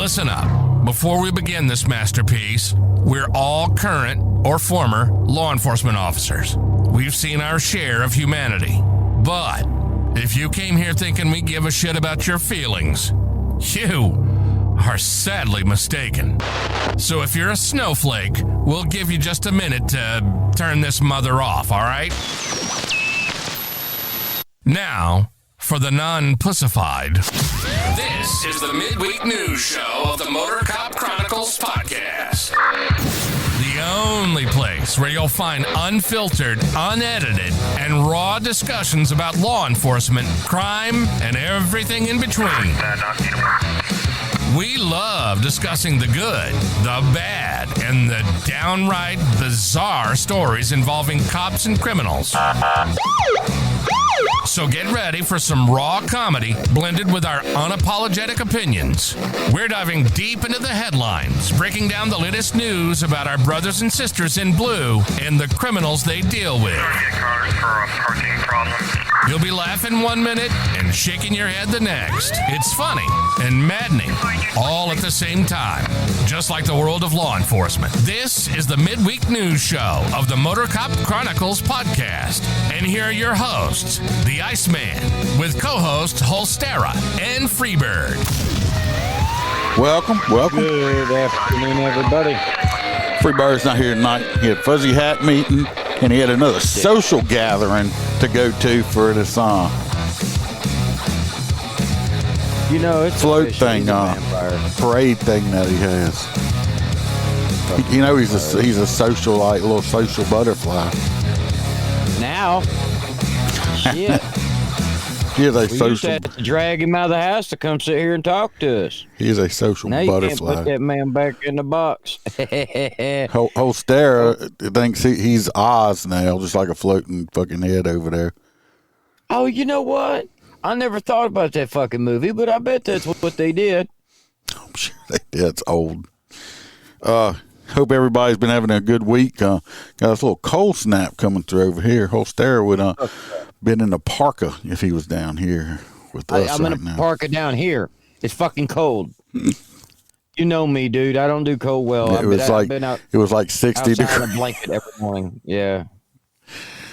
listen up. Before we begin this masterpiece, we're all current or former law enforcement officers. We've seen our share of humanity. But if you came here thinking we give a shit about your feelings, you are sadly mistaken. So if you're a snowflake, we'll give you just a minute to turn this mother off, all right? Now, for the non-pussified. This is the midweek news show of the Motor Cop Chronicles podcast. The only place where you'll find unfiltered, unedited, and raw discussions about law enforcement, crime, and everything in between. We love discussing the good, the bad, and the downright bizarre stories involving cops and criminals. So get ready for some raw comedy blended with our unapologetic opinions. We're diving deep into the headlines, breaking down the latest news about our brothers and sisters in blue and the criminals they deal with. You'll be laughing 1 minute and shaking your head the next. It's funny and maddening all at the same time, just like the world of law enforcement. This is the midweek news show of the Motor Cop Chronicles podcast. And here are your hosts, the Iceman, with co-hosts Holstera and Freebird. Welcome. Good afternoon, everybody. Freebird's not here tonight. He had Fuzzy Hat meeting, and he had another social gathering to go to for this it's float thing, parade thing that he has. He's a social, like little social butterfly. Now, shit. He is a We used to social. have to drag him out of the house to come sit here and talk to us. He is a social Now you can't butterfly. put that man back in the box. Holstera thinks he's Oz now, just like a floating fucking head over there. Oh, you know what? I never thought about that fucking movie, but I bet that's what they did. I'm sure they did. It's old. Hope everybody's been having a good week. Got this little cold snap coming through over here. Holstera would been in a parka if he was down here with us I'm in a parka down here. It's fucking cold. You know me, dude. I don't do cold well. It was like 60 degrees. In a blanket every morning. Yeah.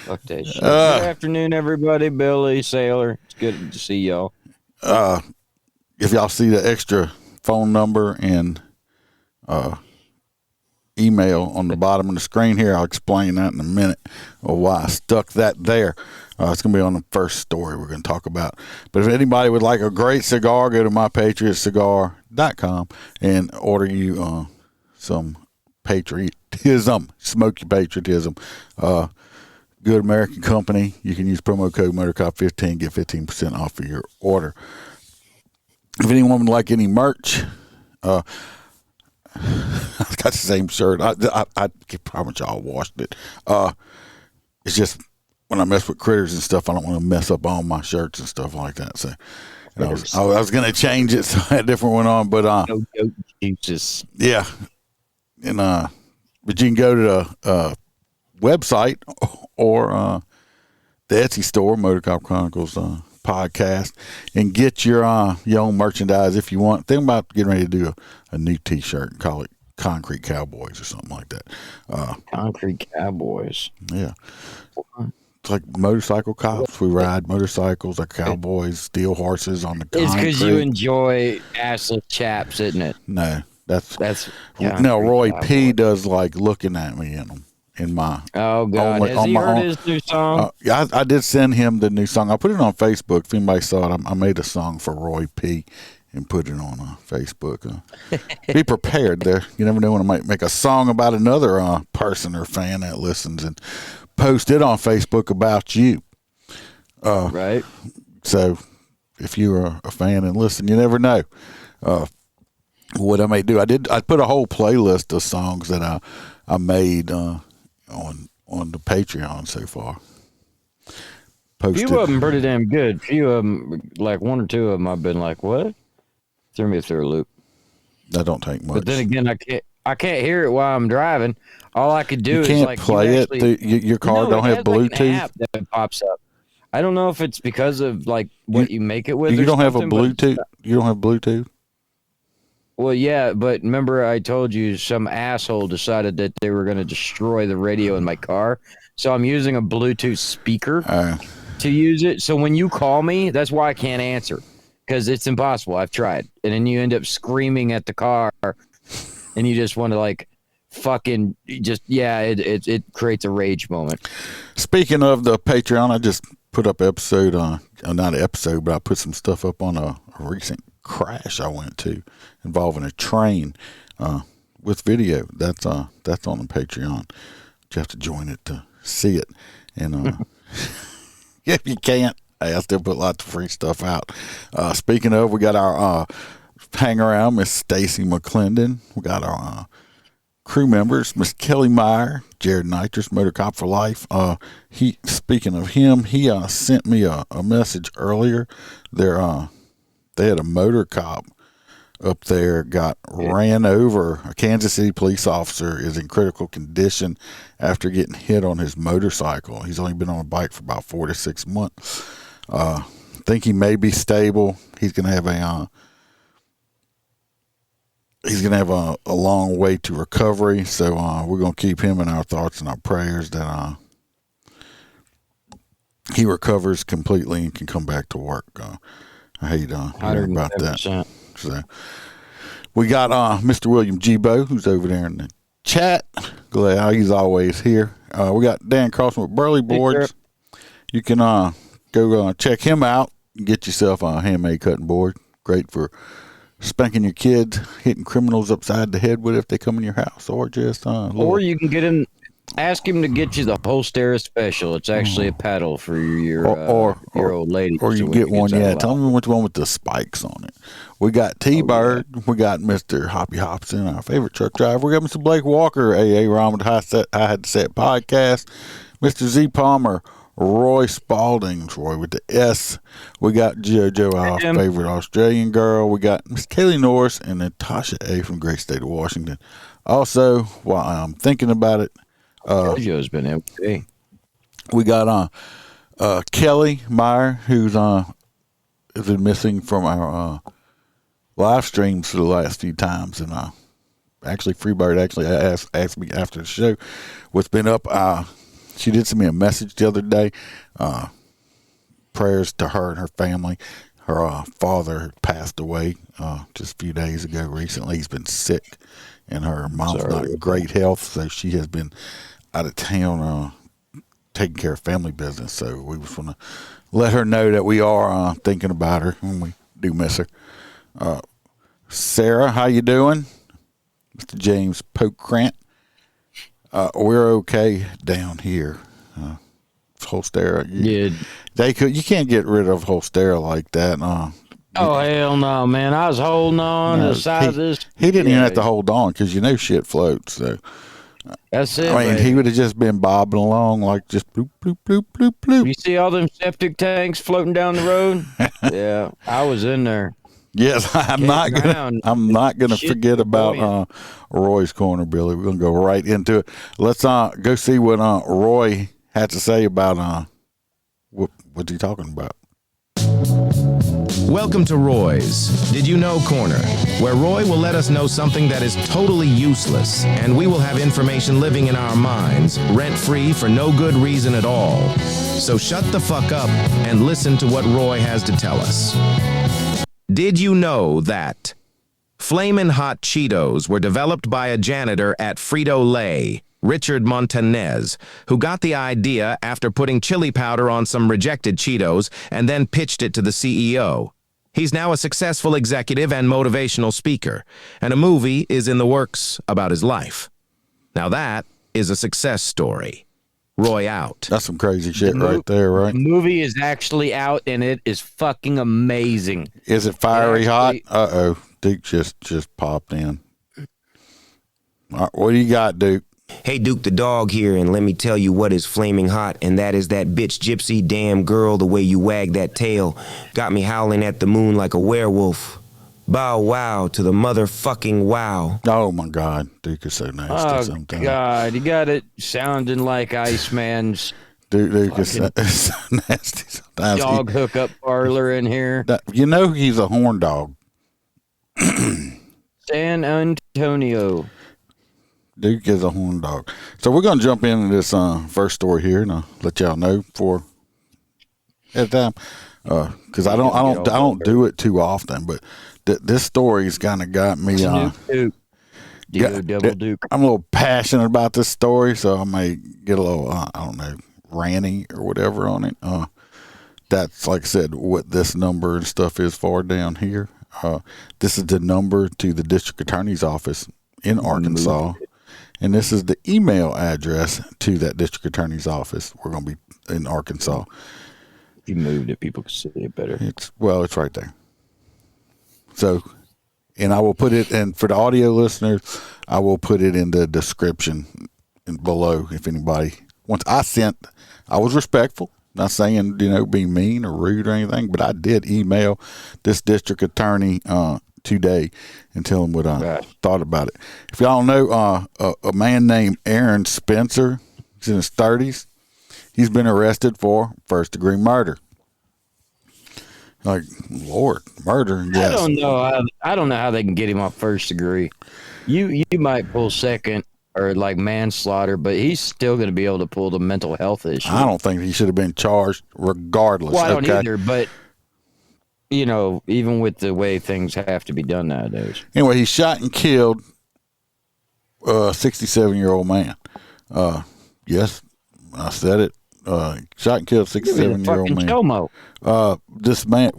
Fuck that shit. Good afternoon, everybody. Billy, Sailor. It's good to see y'all. If y'all see the extra phone number and email on the bottom of the screen here, I'll explain that in a minute or why I stuck that there. It's going to be on the first story we're going to talk about. But if anybody would like a great cigar, go to mypatriotcigar.com and order you some patriotism, smoky patriotism. Good American company. You can use promo code MotorCop15, get 15% off of your order. If anyone would like any merch, I've got the same shirt. I promise y'all washed it. It's just when I mess with critters and stuff, I don't want to mess up all my shirts and stuff like that. So I was going to change it, so I had a different one on. But Jesus. Yeah, and but you can go to the website or the Etsy store, Motor Cop Chronicles podcast, and get your own merchandise if you want. Think about getting ready to do a new T-shirt and call it Concrete Cowboys or something like that. Concrete Cowboys. Yeah. It's like motorcycle cops. We ride motorcycles like cowboys, steal horses on the concrete. It's because you enjoy assless chaps, isn't it? No, that's no. Roy P does like looking at me in them. In my God, has he heard his new song? I did send him the new song. I put it on Facebook. If anybody saw it, I made a song for Roy P. and put it on Facebook. Be prepared there. You never know when I might make a song about another person or fan that listens and post it on Facebook about you. Right. So if you're a fan and listen, you never know what I may do. I put a whole playlist of songs that I made on the Patreon so far. Posted. Few of them pretty damn good. Few of them, like one or two of them, I've been like, what? Threw me through a loop. That don't take much. But then again, I can't hear it while I'm driving. All I could do is like play it. Your car don't have Bluetooth. Like an app that pops up. I don't know if it's because of like what you make it with. You don't have a Bluetooth. You don't have Bluetooth. Well, yeah, but remember I told you some asshole decided that they were going to destroy the radio in my car. So I'm using a Bluetooth speaker to use it. So when you call me, that's why I can't answer, because it's impossible. I've tried. And then you end up screaming at the car and you just want to like fucking just, yeah, it creates a rage moment. Speaking of the Patreon, I just put up episode not an episode, but I put some stuff up on a recent crash I went to involving a train with video. That's on the Patreon. You have to join it to see it. And if you can't, hey, I still put lots of free stuff out. Speaking of, we got our hang around, Miss Stacy McClendon. We got our crew members, Miss Kelly Meyer, Jared Nitrous, Motor Cop for Life. Speaking of him, he sent me a message earlier. They had a motor cop up there got ran over. A Kansas City police officer is in critical condition after getting hit on his motorcycle. He's only been on a bike for about 4 to 6 months. I think he may be stable. He's gonna have a long way to recovery. So we're gonna keep him in our thoughts and our prayers that he recovers completely and can come back to work. I hate hearing about that. So we got Mr. William Gibo, who's over there in the chat. Glad he's always here. We got Dan Crossman with Burley Boards. You can go check him out. Get yourself a handmade cutting board. Great for spanking your kids, hitting criminals upside the head with if they come in your house, or just or you can get him. Ask him to get you the Holstera Special. It's actually a paddle for your old lady. Or you get one, yeah. Tell me which one with the spikes on it. We got T-Bird. Oh, yeah. We got Mr. Hoppy Hobson, our favorite truck driver. We got Mr. Blake Walker, AA Ron with I Had to Set podcast. Mr. Z Palmer, Roy Spalding, Roy with the S. We got JoJo, our favorite Australian girl. We got Miss Kaylee Norris and Natasha A. from great state of Washington. Also, while I'm thinking about it, JoJo's been okay. We got Kelly Meyer, who's been missing from our live streams for the last few times, and actually Freebird asked me after the show what's been up. She did send me a message the other day. Prayers to her and her family. Her father passed away just a few days ago. Recently, he's been sick, and her mom's not in great health, so she has been out of town taking care of family business. So we just want to let her know that we are thinking about her, and we do miss her. Sarah, how you doing? Mr. James Pokrant. We're okay down here. Holstera. You can't get rid of Holstera like that. Oh, hell no, man. I was holding on to the side of this. He didn't even have to hold on because shit floats. So that's it. I mean, he would have just been bobbing along like just bloop, bloop, bloop, bloop, bloop. You see all them septic tanks floating down the road? Yeah, I was in there. Yes, I'm not gonna forget about Roy's Corner, Billy. We're gonna go right into it. Let's go see what Roy had to say about what's he talking about. Welcome to Roy's Did You Know Corner, where Roy will let us know something that is totally useless, and we will have information living in our minds, rent-free for no good reason at all. So shut the fuck up and listen to what Roy has to tell us. Did you know that Flamin' Hot Cheetos were developed by a janitor at Frito-Lay, Richard Montanez, who got the idea after putting chili powder on some rejected Cheetos and then pitched it to the CEO. He's now a successful executive and motivational speaker, and a movie is in the works about his life. Now that is a success story. Roy out. That's some crazy shit right there, right? The movie is actually out, and it is fucking amazing. Is it fiery hot? Uh-oh. Duke just popped in. All right, what do you got, Duke? Hey, Duke the dog here, and let me tell you what is flaming hot, and that is that bitch gypsy damn girl, the way you wag that tail. Got me howling at the moon like a werewolf. Bow wow to the motherfucking wow. Oh, my God. Duke is so nasty sometimes. Oh, God. You got it sounding like Iceman's Duke is so nasty sometimes. Dog hookup parlor in here. He's a horn dog. San Antonio. Duke is a horn dog. So we're going to jump into this first story here, and I'll let y'all know for at the time, because I don't do it too often, but this story's kind of got me. Duke. Double Duke. I'm a little passionate about this story, so I may get a little, I don't know, ranty or whatever on it. That's, like I said, what this number and stuff is for down here. This is the number to the district attorney's office in Arkansas, and this is the email address to that district attorney's office. We're going to be in Arkansas. If you moved it, people could see it better. It's right there. So, and I will put it, and for the audio listeners, I will put it in the description below if anybody wants. I was respectful, not saying, being mean or rude or anything, but I did email this district attorney today and tell him what I thought about it. If y'all know a man named Aaron Spencer, he's in his 30s. He's been arrested for first-degree murder. Like, Lord, murder. Yes. I don't know how they can get him off first degree. You might pull second or like manslaughter, but he's still going to be able to pull the mental health issue. I don't think he should have been charged regardless. Well, I don't either, but even with the way things have to be done nowadays. Anyway, he shot and killed a 67-year-old man. Yes, I said it. Shot and killed a 67-year-old man. Chomo. This man,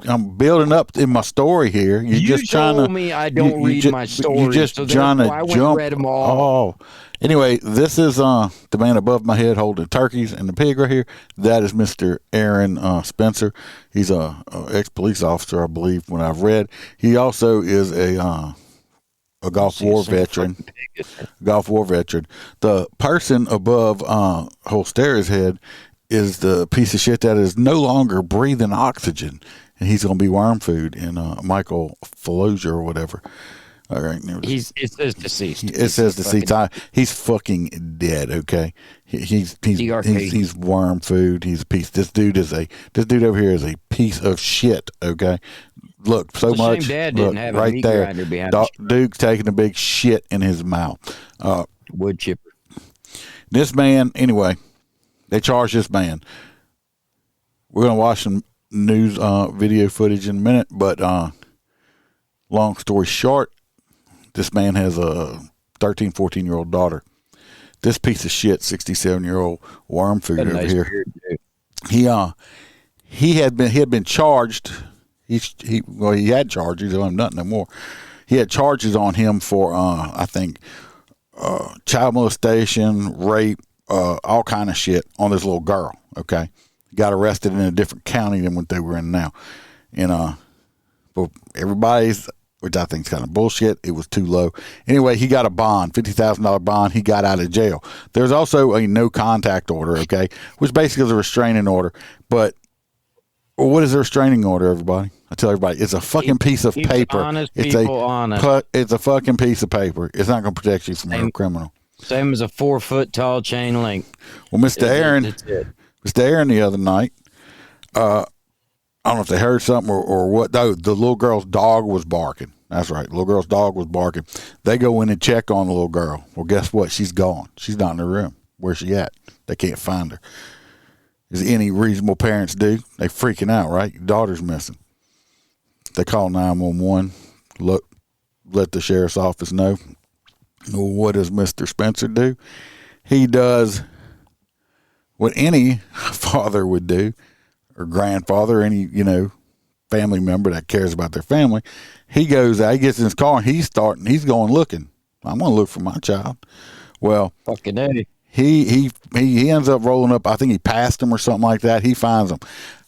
I'm building up in my story here. You're just trying to. Me I don't read my story. You're just trying to jump. Read them all. Oh, anyway, this is the man above my head holding turkeys and the pig right here. That is Mr. Aaron Spencer. He's a ex-police officer, I believe. When I've read, he also is a Gulf War veteran. The person above Holstera's head is the piece of shit that is no longer breathing oxygen, and he's going to be worm food in Michael Fallosia or whatever. All right, it says deceased. It says deceased. He's fucking dead. Okay, he's worm food. He's a piece. This dude over here is a piece of shit. Okay. Look, so much. Dad didn't have right a meat there. grinder behind Duke's taking a big shit in his mouth. Wood chipper. This man, anyway, they charged this man. We're gonna watch some news video footage in a minute, but long story short, this man has a 13, 14-year-old daughter. This piece of shit, 67-year-old worm food over here. Beard, he had been charged. He had charges on him, nothing no more. He had charges on him for I think child molestation, rape, all kind of shit on this little girl. Okay, got arrested in a different county than what they were in now, and but everybody's, which I think is kind of bullshit. It was too low. Anyway, he got a bond, $50,000 bond. He got out of jail. There's also a no contact order. Okay, which basically is a restraining order, but. Well, what is a restraining order, everybody? I tell everybody, it's a fucking piece of paper. It's a fucking piece of paper. It's not going to protect you from a criminal. Same as a 4-foot tall chain link. Well, Mr. Aaron, the other night, I don't know if they heard something or what. Though the little girl's dog was barking. That's right, the little girl's dog was barking. They go in and check on the little girl. Well, guess what? She's gone. She's not in the room. Where's she at? They can't find her. As any reasonable parents do, they freaking out, right? Your daughter's missing. They call 911, let the sheriff's office know. Well, what does Mr. Spencer do? He does what any father would do, or grandfather, or any, family member that cares about their family. He goes out, he gets in his car, and he's going looking. I'm going to look for my child. Well, fucking A. He ends up rolling up. I think he passed him or something like that. He finds him.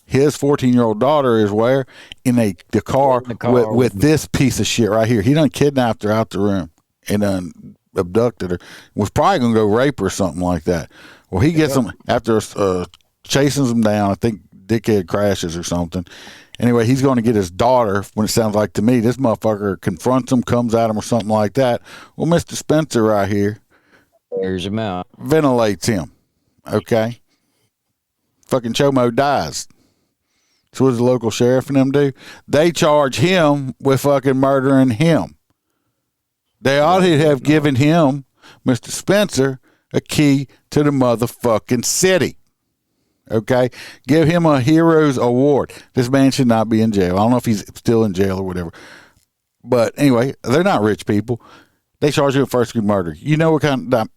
His 14-year-old daughter is where? In the car with this piece of shit right here. He done kidnapped her out the room and done abducted her. Was probably going to go rape her or something like that. Well, he gets them after chasing them down. I think dickhead crashes or something. Anyway, he's going to get his daughter. When it sounds like to me, this motherfucker confronts him, comes at him or something like that. Well, Mr. Spencer right here. There's him out. Ventilates him. Okay. Fucking Chomo dies. So what does the local sheriff and them do? They charge him with fucking murdering him. They ought to have given him, Mr. Spencer, a key to the motherfucking city. Okay? Give him a hero's award. This man should not be in jail. I don't know if he's still in jail or whatever. But anyway, they're not rich people. They charge you with first-degree murder. You know what kind of...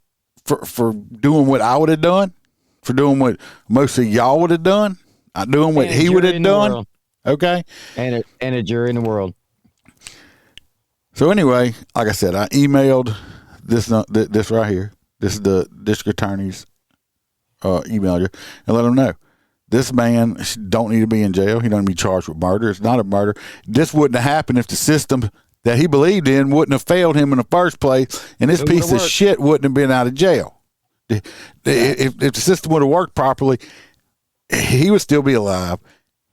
For doing what I would have done? For doing what most of y'all would have done? Doing what he would have done? Okay? And a jury in the world. So anyway, like I said, I emailed this right here. This is the district attorney's email address, and let him know this man don't need to be in jail. He don't need to be charged with murder. It's not a murder. This wouldn't have happened if the system that he believed in wouldn't have failed him in the first place, and this piece of shit wouldn't have been out of jail. If the system would have worked properly, he would still be alive.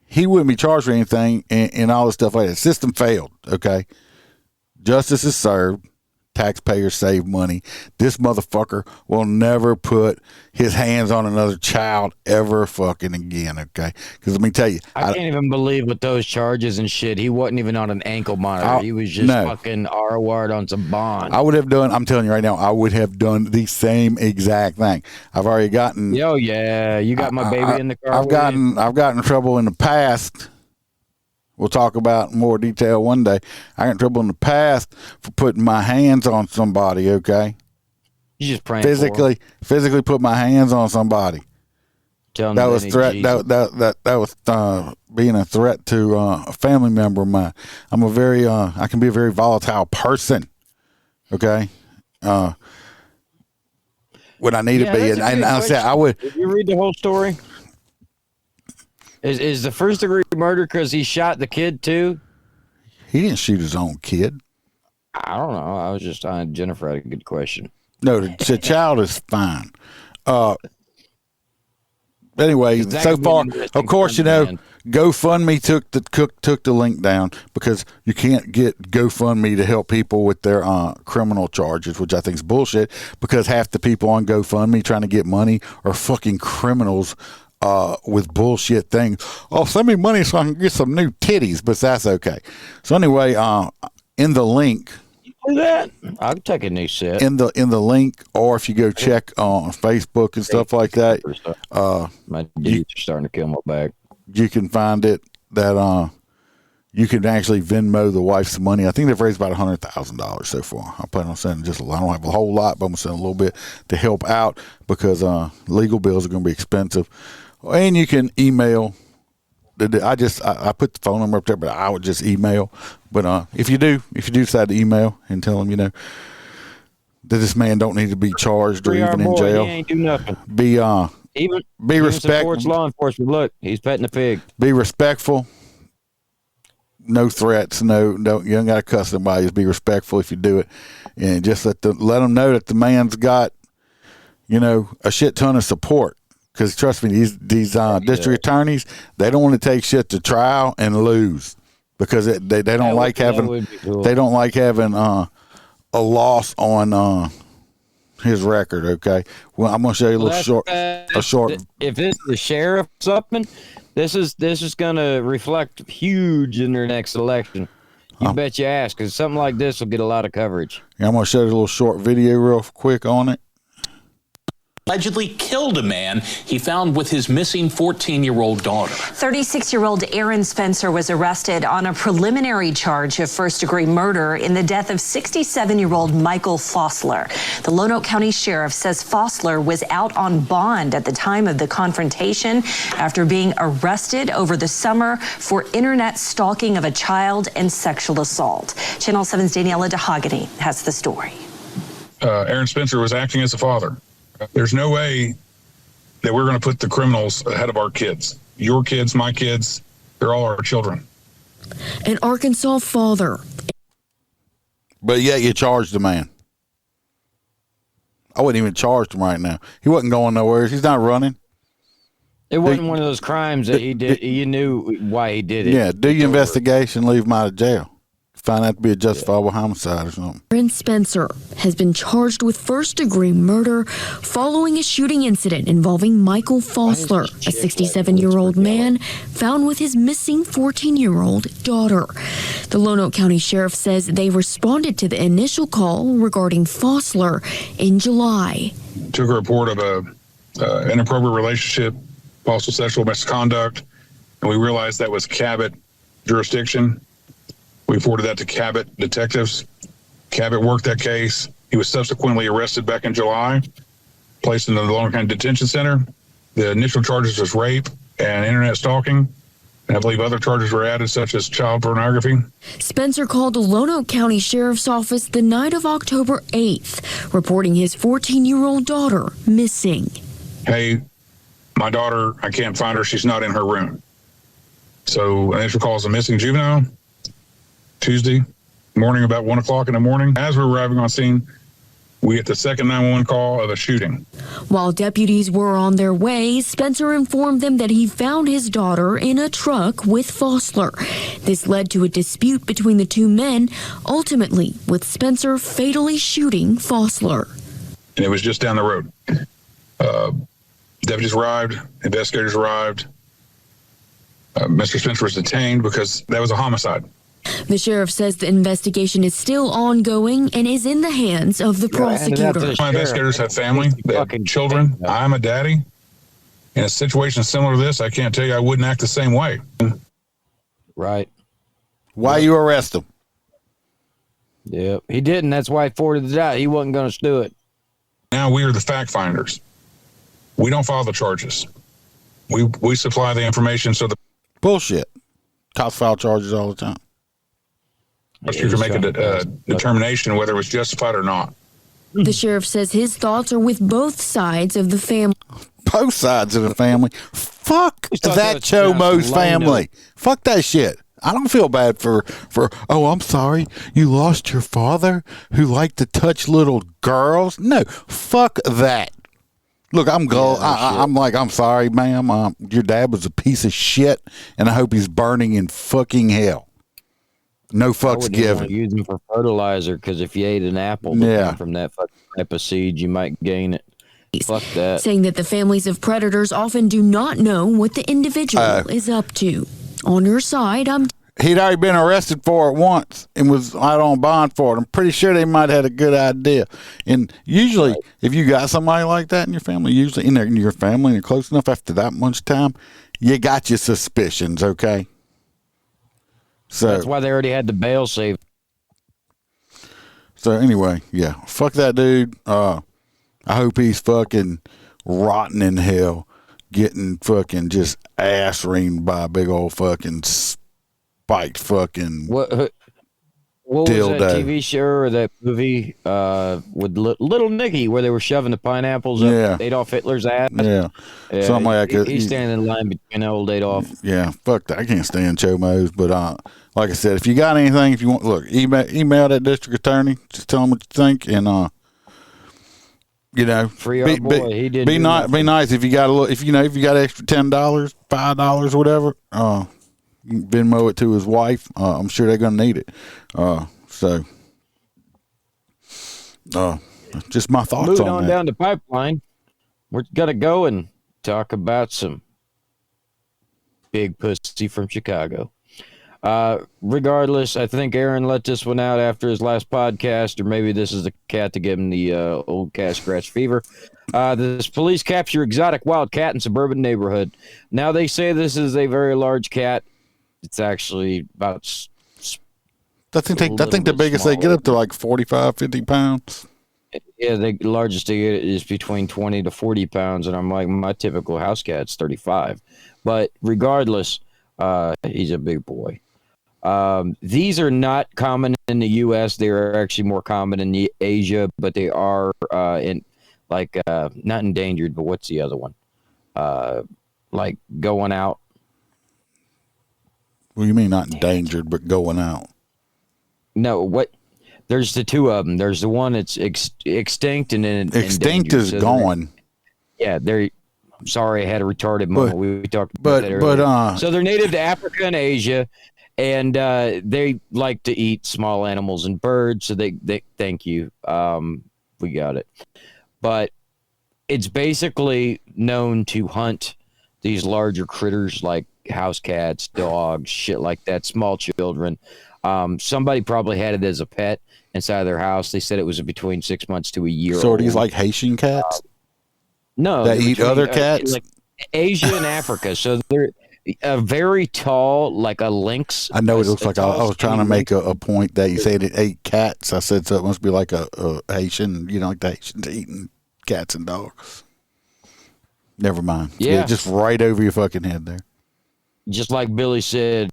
He wouldn't be charged with anything and all this stuff like that. The system failed, okay? Justice is served. Taxpayers save money. This motherfucker will never put his hands on another child ever fucking again, okay? Because let me tell you. I can't even believe with those charges and shit, he wasn't even on an ankle monitor. He was just fucking ROR'd on some bond. I would have done, I'm telling you right now, I would have done the same exact thing. I've already gotten. Yo, yeah. You got my baby in the car. I've gotten in trouble in the past. We'll talk about in more detail one day. I got in trouble in the past for putting my hands on somebody, okay? You just praying physically put my hands on somebody. That was threat. That was being a threat to a family member of mine. I'm a very I can be a very volatile person, okay? When I need to be, and I said I would. Did you read the whole story? Is the first degree murder because he shot the kid too? He didn't shoot his own kid. I don't know. I was just Jennifer had a good question. No, the child is fine. Anyway, so far, of course, you know, GoFundMe took the link down because you can't get GoFundMe to help people with their criminal charges, which I think is bullshit. Because half the people on GoFundMe trying to get money are fucking criminals. With bullshit things. Oh, send me money so I can get some new titties, but that's okay. So anyway, in the link, do that. I'll take a new set. In the link, or if you go check on Facebook and stuff like that, my dudes are starting to kill my back. You can find it that you can actually Venmo the wife some money. I think they've raised about $100,000 so far. I plan on sending I don't have a whole lot, but I'm gonna send a little bit to help out because legal bills are gonna be expensive. And you can email. I put the phone number up there, but I would just email. But if you do decide to email and tell them, you know, that this man don't need to be charged or even in jail, he ain't do nothing. Be respectful. Supports law enforcement. Look, he's petting a pig. Be respectful. No threats. No, you don't got to cuss somebody. Just be respectful if you do it, and just let them know that the man's got, you know, a shit ton of support. Because trust me, these district attorneys, they don't want to take shit to trial and lose because they don't like having they don't like having a loss on his record. Okay, well I'm gonna show you a short. If it's the sheriff or something, this is gonna reflect huge in their next election. You bet your ass, because something like this will get a lot of coverage. Yeah, I'm gonna show you a little short video real quick on it. Allegedly killed a man he found with his missing 14-year-old daughter. 36-year-old Aaron Spencer was arrested on a preliminary charge of first-degree murder in the death of 67-year-old Michael Fossler. The Lonoke County Sheriff says Fossler was out on bond at the time of the confrontation after being arrested over the summer for internet stalking of a child and sexual assault. Channel 7's Daniela DeHogany has the story. Aaron Spencer was acting as a father. There's no way that we're going to put the criminals ahead of our kids. Your kids, my kids, they're all our children. An Arkansas father. But yet you charged the man. I wouldn't even charge him right now. He wasn't going nowhere. He's not running. It wasn't one of those crimes that he did. You knew why he did it. Yeah, do your investigation, leave him out of jail. find that to be a justifiable homicide or something. Aaron Spencer has been charged with first-degree murder following a shooting incident involving Michael Fossler, a 67-year-old man found with his missing 14-year-old daughter. The Lonoke County Sheriff says they responded to the initial call regarding Fossler in July. Took a report of a inappropriate relationship, possible sexual misconduct, and we realized that was Cabot jurisdiction. We reported that to Cabot detectives. Cabot worked that case. He was subsequently arrested back in July, placed in the Lonoke County Detention Center. The initial charges was rape and internet stalking. And I believe other charges were added, such as child pornography. Spencer called the Lonoke County Sheriff's Office the night of October 8th, reporting his 14-year-old daughter missing. Hey, my daughter, I can't find her. She's not in her room. So initial call is a missing juvenile. Tuesday morning, about 1 o'clock in the morning. As we're arriving on scene, we get the second 911 call of a shooting. While deputies were on their way, Spencer informed them that he found his daughter in a truck with Fossler. This led to a dispute between the two men, ultimately with Spencer fatally shooting Fossler. And it was just down the road. Deputies arrived, investigators arrived. Mr. Spencer was detained because that was a homicide. The sheriff says the investigation is still ongoing and is in the hands of the prosecutor. My investigators have family, they have children. I'm a daddy. In a situation similar to this, I can't tell you I wouldn't act the same way. Right. Why you arrest him? Yep. He didn't. That's why he forwarded it out. He wasn't going to do it. Now we are the fact finders. We don't file the charges. We supply the information so the Bullshit. Cops file charges all the time. prosecutor can make a determination whether it was justified or not. The sheriff says his thoughts are with both sides of the family. Both sides of the family. Fuck that Chomo's family. Fuck that shit. I don't feel bad for, oh, I'm sorry, you lost your father who liked to touch little girls. No, fuck that. Look, I'm I'm sorry, ma'am. Your dad was a piece of shit, and I hope he's burning in fucking hell. No fucks given. Use them for fertilizer, because if you ate an apple from that fucking type of seed, you might gain it. Fuck that. Saying that the families of predators often do not know what the individual is up to. On your side, he'd already been arrested for it once and was out on bond for it. I'm pretty sure they might have had a good idea. And usually, if you got somebody like that in your family, usually in your family and you're close enough after that much time, you got your suspicions, okay? So that's why they already had the bail saved. So anyway, yeah, fuck that dude. I hope he's fucking rotten in hell, getting fucking just ass reamed by a big old fucking spiked fucking what was dildo. That TV show or that movie with Little Nicky where they were shoving the pineapples up Adolf Hitler's ass? Yeah, something like that. He's standing in line between old Adolf. Yeah, fuck that. I can't stand Chomos, but like I said, if you got anything, if you want, look, email that district attorney. Just tell him what you think, and free our boy. He did. Be nice if you got a little. If you got extra $10, $5, whatever. You can Venmo it to his wife. I'm sure they're gonna need it. Just my thoughts Moving on on that. down the pipeline, we're gonna go and talk about some big pussy from Chicago. Regardless, I think Aaron let this one out after his last podcast, or maybe this is the cat to give him the old cat scratch fever. This police capture exotic wild cat in suburban neighborhood. Now they say this is a very large cat. It's actually about. I think the biggest they get up to like 45, 50 pounds. Yeah, the largest they get is between 20 to 40 pounds, and I'm like, my typical house cat's 35. But regardless, he's a big boy. These are not common in the U.S. They are actually more common in Asia, but they are not endangered. But what's the other one? Like going out. What do you mean not endangered, but going out? No, what? There's the two of them. There's the one that's extinct and then extinct is gone. Yeah, they're. I'm sorry, I had a retarded moment. We talked about that earlier. So they're native to Africa and Asia, And they like to eat small animals and birds. So they thank you. We got it. But it's basically known to hunt these larger critters like house cats, dogs, shit like that, small children. Somebody probably had it as a pet inside of their house. They said it was between 6 months to a year. So are these like Haitian cats? No, that eat other cats, like Asia and Africa. So they're very tall, like a lynx. I know it looks like. I was trying to make a point that you said it ate cats. I said so. It must be like a Haitian. You know, like the Haitians eating cats and dogs. Never mind. Yeah, just right over your fucking head there. Just like Billy said,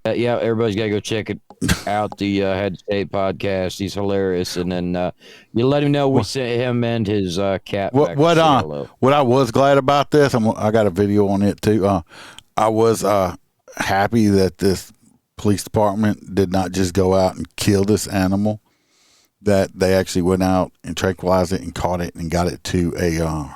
yeah, everybody's got to go check it out, the Head to State podcast. He's hilarious. And then you let him know we sent him and his cat. What I was glad about this, I got a video on it too. I was happy that this police department did not just go out and kill this animal, that they actually went out and tranquilized it and caught it and got it to a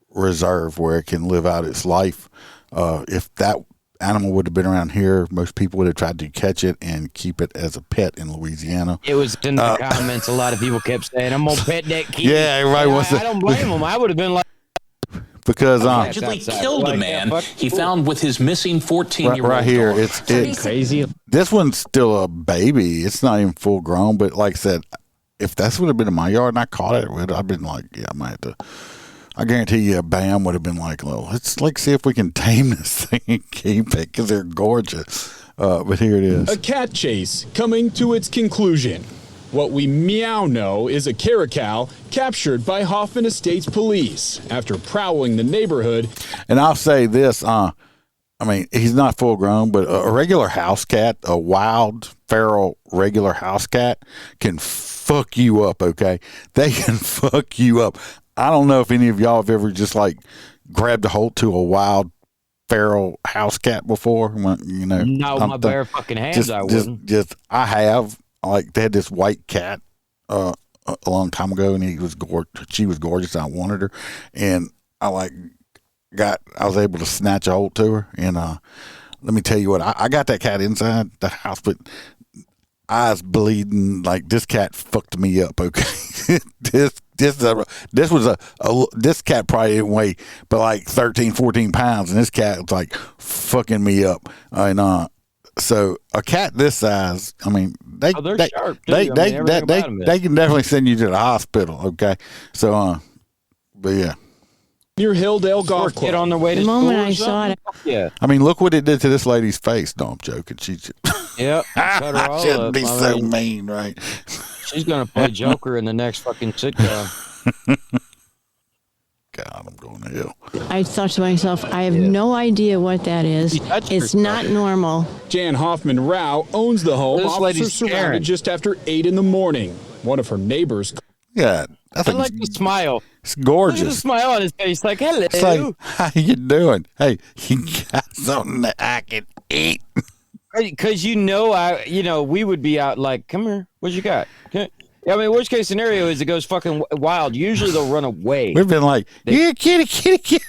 reserve where it can live out its life. If that animal would have been around here, most people would have tried to catch it and keep it as a pet in Louisiana. It was in the comments. A lot of people kept saying, "I'm gonna pet that kid." Yeah, everybody wants to. I don't blame them. I would have been like, because allegedly killed a man he found with his missing 14-year-old right here. daughter. It's crazy. This one's still a baby. It's not even full grown. But like I said, if this would have been in my yard and I caught it, I'd been like, yeah, I might have to. I guarantee you, Bam would have been like, well, let's see if we can tame this thing and keep it because they're gorgeous. But here it is. A cat chase coming to its conclusion. What we meow know is a caracal captured by Hoffman Estates police after prowling the neighborhood. And I'll say this, I mean, he's not full grown, but a regular house cat, a wild, feral, regular house cat can fuck you up, okay? They can fuck you up. I don't know if any of y'all have ever just like grabbed a hold to a wild, feral house cat before. You know, not with my bare fucking hands. I wouldn't. I have. Like they had this white cat a long time ago, and she was gorgeous. And I wanted her, and I was able to snatch a hold to her. And let me tell you what, I got that cat inside the house, but eyes bleeding. Like this cat fucked me up. Okay, this cat probably didn't weigh but like 13, 14 pounds, and this cat was like fucking me up. And so a cat this size, I mean, they can definitely send you to the hospital. Okay, so but yeah. Near Hilldale Golf Club. On their way to the moment I saw it, yeah. I mean, look what it did to this lady's face. No, I'm joking. Yep. I shouldn't be so mean, right? She's gonna play Joker in the next fucking sitcom. God, I'm going to hell. I thought to myself, I have no idea what that is. It's not normal. Jan Hoffman Rao owns the home. This Officers surrounded just after 8 in the morning. One of her neighbors. Yeah, I like the smile. It's gorgeous. Look at the smile on his face, like, hello. It's like, how you doing? Hey, you got something that I can eat? Because we would be out like, come here, what you got? I mean, worst case scenario is it goes fucking wild. Usually they'll run away. We've been like, yeah, kitty.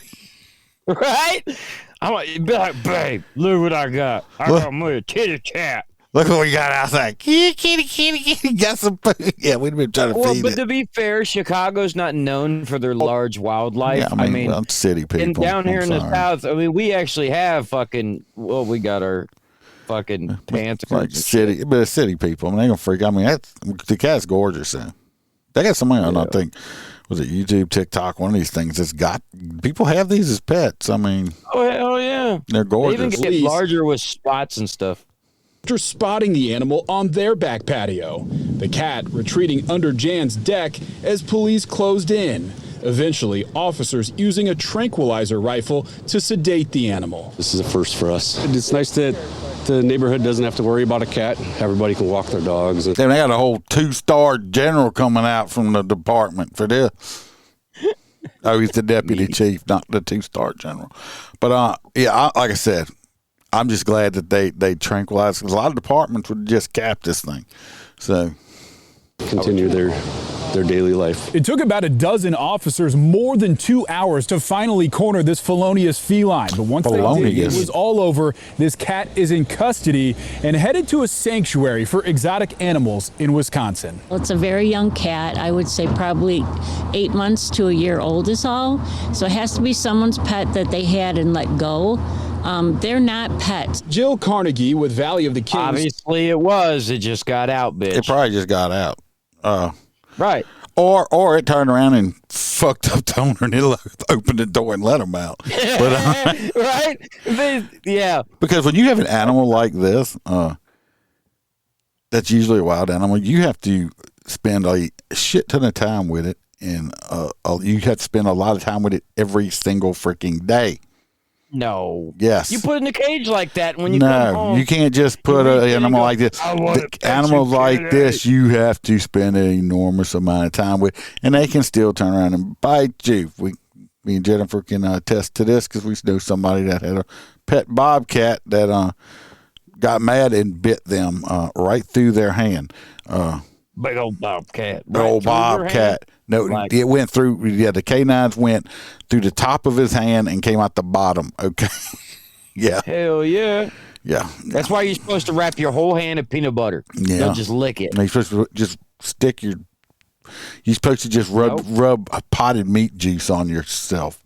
Right? I'm like, be like, babe, look what I got. I got a kitty cat. Look what we got outside. Kitty. Got some food. Yeah, we've been trying to feed it. But to be fair, Chicago's not known for their large wildlife. Yeah, I mean well, city people. And down here in the South, I mean, we actually have we got our fucking panthers. Like city, but it's city people. I mean, they gonna freak. I mean, the cat's gorgeous. So. They got somebody on, I think, was it YouTube, TikTok, one of these things that's got, people have these as pets. I mean. Oh, hell yeah. They're gorgeous. They even get larger with spots and stuff. After spotting the animal on their back patio, the cat retreating under Jan's deck as police closed in. Eventually, officers using a tranquilizer rifle to sedate the animal. This is a first for us. It's nice that the neighborhood doesn't have to worry about a cat. Everybody can walk their dogs. They got a whole 2-star general coming out from the department for this. Oh, he's the deputy chief, not the 2-star general. But like I said, I'm just glad that they tranquilized, because a lot of departments would just cap this thing. So continue their their daily life. It took about a dozen officers more than 2 hours to finally corner this felonious feline. But once they did, it was all over. This cat is in custody and headed to a sanctuary for exotic animals in Wisconsin. Well, it's a very young cat. I would say probably 8 months to a year old is all. So it has to be someone's pet that they had and let go. They're not pets. Jill Carnegie with Valley of the Kings. Obviously it was. It just got out, bitch. It probably just got out. Right. Or it turned around and fucked up the owner and it opened the door and let him out. But, right? Yeah. Because when you have an animal like this, that's usually a wild animal, you have to spend a shit ton of time with it. And you have to spend a lot of time with it every single freaking day. No. Yes. You put it in a cage like that when you come home. No, you can't just put an animal like this. Animals like this, you have to spend an enormous amount of time with, and they can still turn around and bite you. Me and Jennifer can attest to this because we know somebody that had a pet bobcat that got mad and bit them right through their hand. Big old bobcat. Big old bobcat. No, it went through. Yeah, the canines went through the top of his hand and came out the bottom. Okay. Yeah. Hell yeah. Yeah. That's why you're supposed to wrap your whole hand in peanut butter. Yeah. Don't just lick it. And you're supposed to just stick your. You're supposed to just rub potted meat juice on yourself.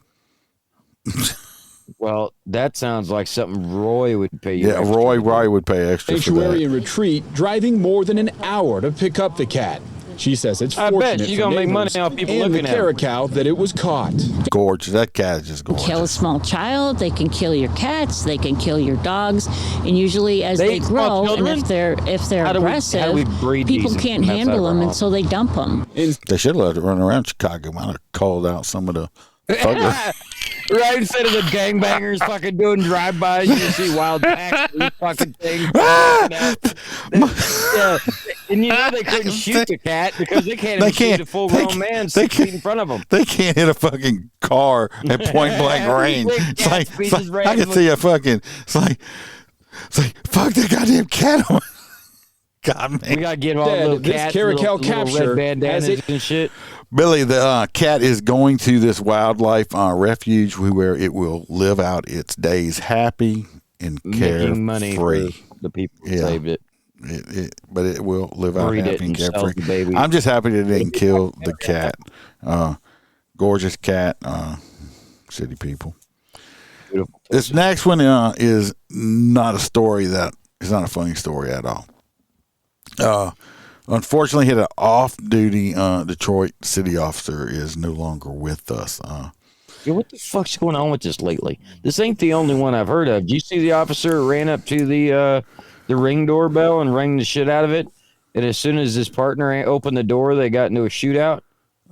Well, that sounds like something Roy would pay you. Yeah, Roy would pay extra for that. Sanctuary and Retreat driving more than an hour to pick up the cat. She says it's fortunate bet you're gonna make money off people and looking the at caracal that it was caught. Gorgeous. That cat is just gorgeous. Kill a small child, they can kill your cats, they can kill your dogs, and usually as they grow, and if they're aggressive, people can't handle them, and so they dump them. They should have let it run around Chicago. Might have called out some of the Right, instead of the gangbangers fucking doing drive-bys, you see wild packs of these fucking things. Yeah. And you know they couldn't shoot the cat because they can't even shoot a full-grown man 6 feet in front of them. They can't hit a fucking car at point-blank range. It's like I can see a fucking. It's like fuck that goddamn cat on. God, man. We gotta get all the little cats, little red bandanas and shit. Billy, the cat is going to this wildlife refuge where it will live out its days happy and carefree. Making money for the people who saved it. But it will live out happy and carefree. I'm just happy that they didn't kill the cat. Gorgeous cat, city people. Beautiful. This next one is not a story that is not a funny story at all. Unfortunately, hit an off-duty Detroit city officer is no longer with us. Yeah, what the fuck's going on with this lately? This ain't the only one I've heard of. Do you see the officer who ran up to the Ring doorbell and rang the shit out of it? And as soon as his partner opened the door, they got into a shootout?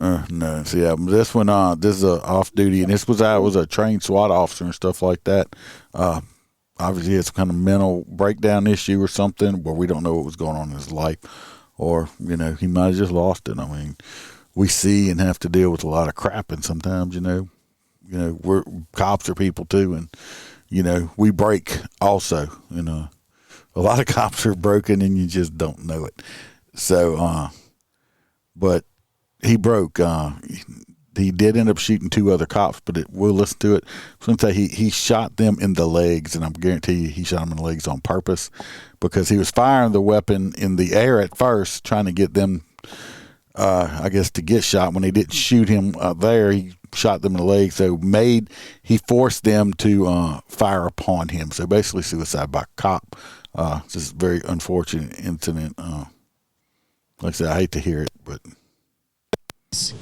No. See, this one, this is a off-duty, and this was a trained SWAT officer and stuff like that. Obviously, it's kind of mental breakdown issue or something where we don't know what was going on in his life. Or, he might have just lost it. I mean, we see and have to deal with a lot of crap, and sometimes, we're cops are people too, and, we break also. A lot of cops are broken and you just don't know it. So, but he broke. He did end up shooting 2 other cops, but we'll listen to it. I was going to say he shot them in the legs, and I'm guarantee you he shot them in the legs on purpose because he was firing the weapon in the air at first, trying to get them, I guess, to get shot. When they didn't shoot him there, he shot them in the legs. So he forced them to fire upon him. So basically suicide by cop. This is a very unfortunate incident. Like I said, I hate to hear it, but...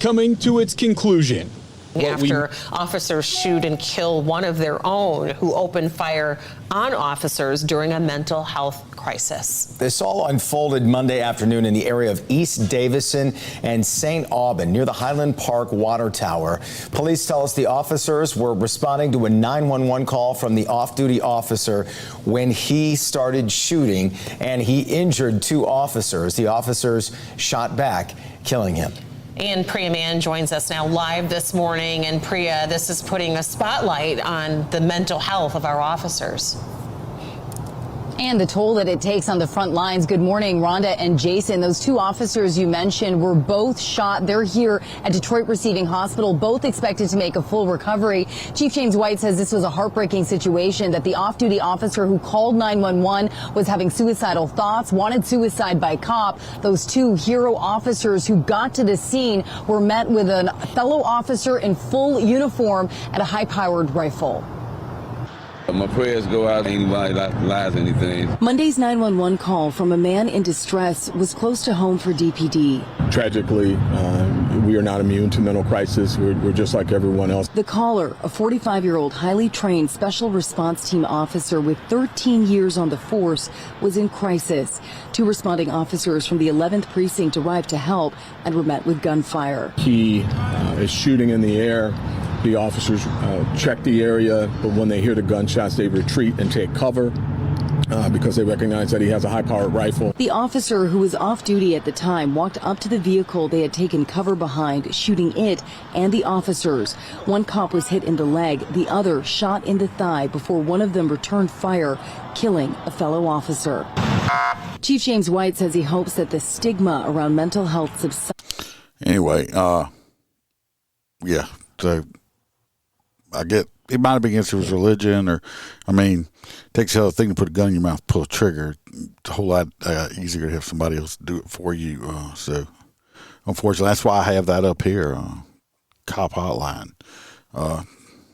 Coming to its conclusion. After officers shoot and kill one of their own who opened fire on officers during a mental health crisis. This all unfolded Monday afternoon in the area of East Davison and St. Aubin near the Highland Park Water Tower. Police tell us the officers were responding to a 911 call from the off-duty officer when he started shooting, and he injured 2 officers. The officers shot back, killing him. And Priya Mann joins us now live this morning. And Priya, this is putting a spotlight on the mental health of our officers. And the toll that it takes on the front lines. Good morning, Rhonda and Jason. Those two officers you mentioned were both shot. They're here at Detroit Receiving Hospital, both expected to make a full recovery. Chief James White says this was a heartbreaking situation, that the off-duty officer who called 911 was having suicidal thoughts, wanted suicide by cop. Those two hero officers who got to the scene were met with a fellow officer in full uniform and a high-powered rifle. My prayers go out to anybody that lies anything. Monday's 911 call from a man in distress was close to home for DPD. Tragically, we are not immune to mental crisis. We're just like everyone else. The caller, a 45-year-old highly trained special response team officer with 13 years on the force, was in crisis. Two responding officers from the 11th precinct arrived to help and were met with gunfire. He is shooting in the air. The officers check the area, but when they hear the gunshots, they retreat and take cover because they recognize that he has a high-powered rifle. The officer, who was off duty at the time, walked up to the vehicle they had taken cover behind, shooting it and the officers. One cop was hit in the leg, the other shot in the thigh before one of them returned fire, killing a fellow officer. Chief James White says he hopes that the stigma around mental health subsides. Anyway, yeah, so I get it might have been against his religion, or it takes a hell of a thing to put a gun in your mouth, pull a trigger. It's a whole lot easier to have somebody else do it for you. So, unfortunately, that's why I have that up here, cop hotline.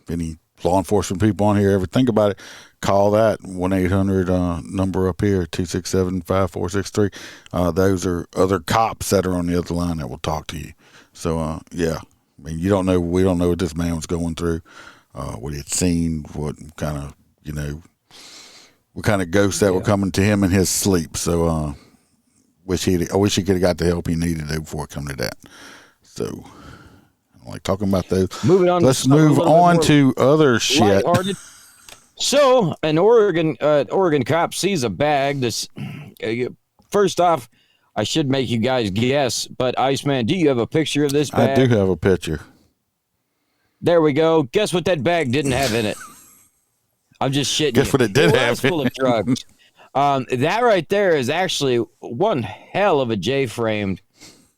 Any law enforcement people on here ever think about it, call that 1-800 number up here, 267-5463. Those are other cops that are on the other line that will talk to you. So, yeah. We don't know what this man was going through, what he had seen, what kind of ghosts that were coming to him in his sleep. So, I wish he could have got the help he needed before it come to that. So, I don't like talking about those. Moving on. Let's move on to other shit. So, an Oregon cop sees a bag. First off, I should make you guys guess, but Iceman, do you have a picture of this bag? I do have a picture. There we go. Guess what that bag didn't have in it? I'm just shitting. Guess what it did have? Full of drugs. That right there is actually one hell of a J-framed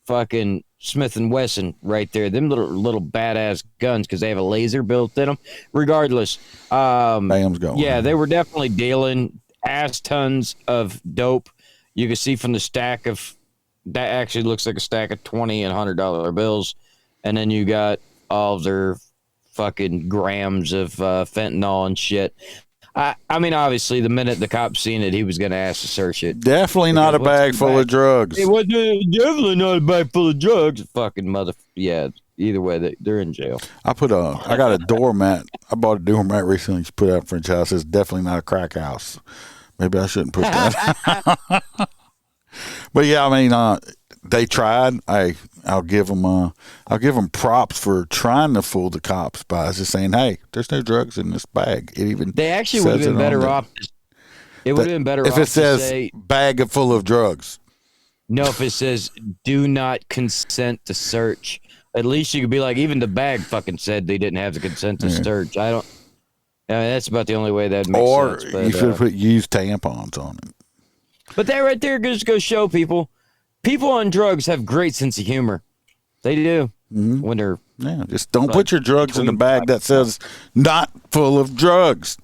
fucking Smith & Wesson right there. Them little badass guns, because they have a laser built in them. Regardless. Bam's going. Yeah, they were definitely dealing ass tons of dope. You can see from the stack of, that actually looks like a stack of $20 and $100 bills. And then you got all of their fucking grams of fentanyl and shit. Obviously, the minute the cop seen it, he was going to ask to search it. Definitely not a bag full of drugs. It was definitely not a bag full of drugs. Fucking yeah, either way, they're in jail. I got a doormat. I bought a doormat recently to put out French house. It's definitely not a crack house. Maybe I shouldn't put that. But yeah, they tried. I'll give them props for trying to fool the cops by just saying, "Hey, there's no drugs in this bag." They actually would have been better off. It would have been better if it says bag full of drugs. No, if it says do not consent to search. At least you could be like, even the bag fucking said they didn't have the consent to search. That's about the only way that makes sense. Or you should have put used tampons on it. But that right there just goes show people on drugs have great sense of humor. They do. Mm-hmm. When they're just don't put your drugs in a bag that says not full of drugs.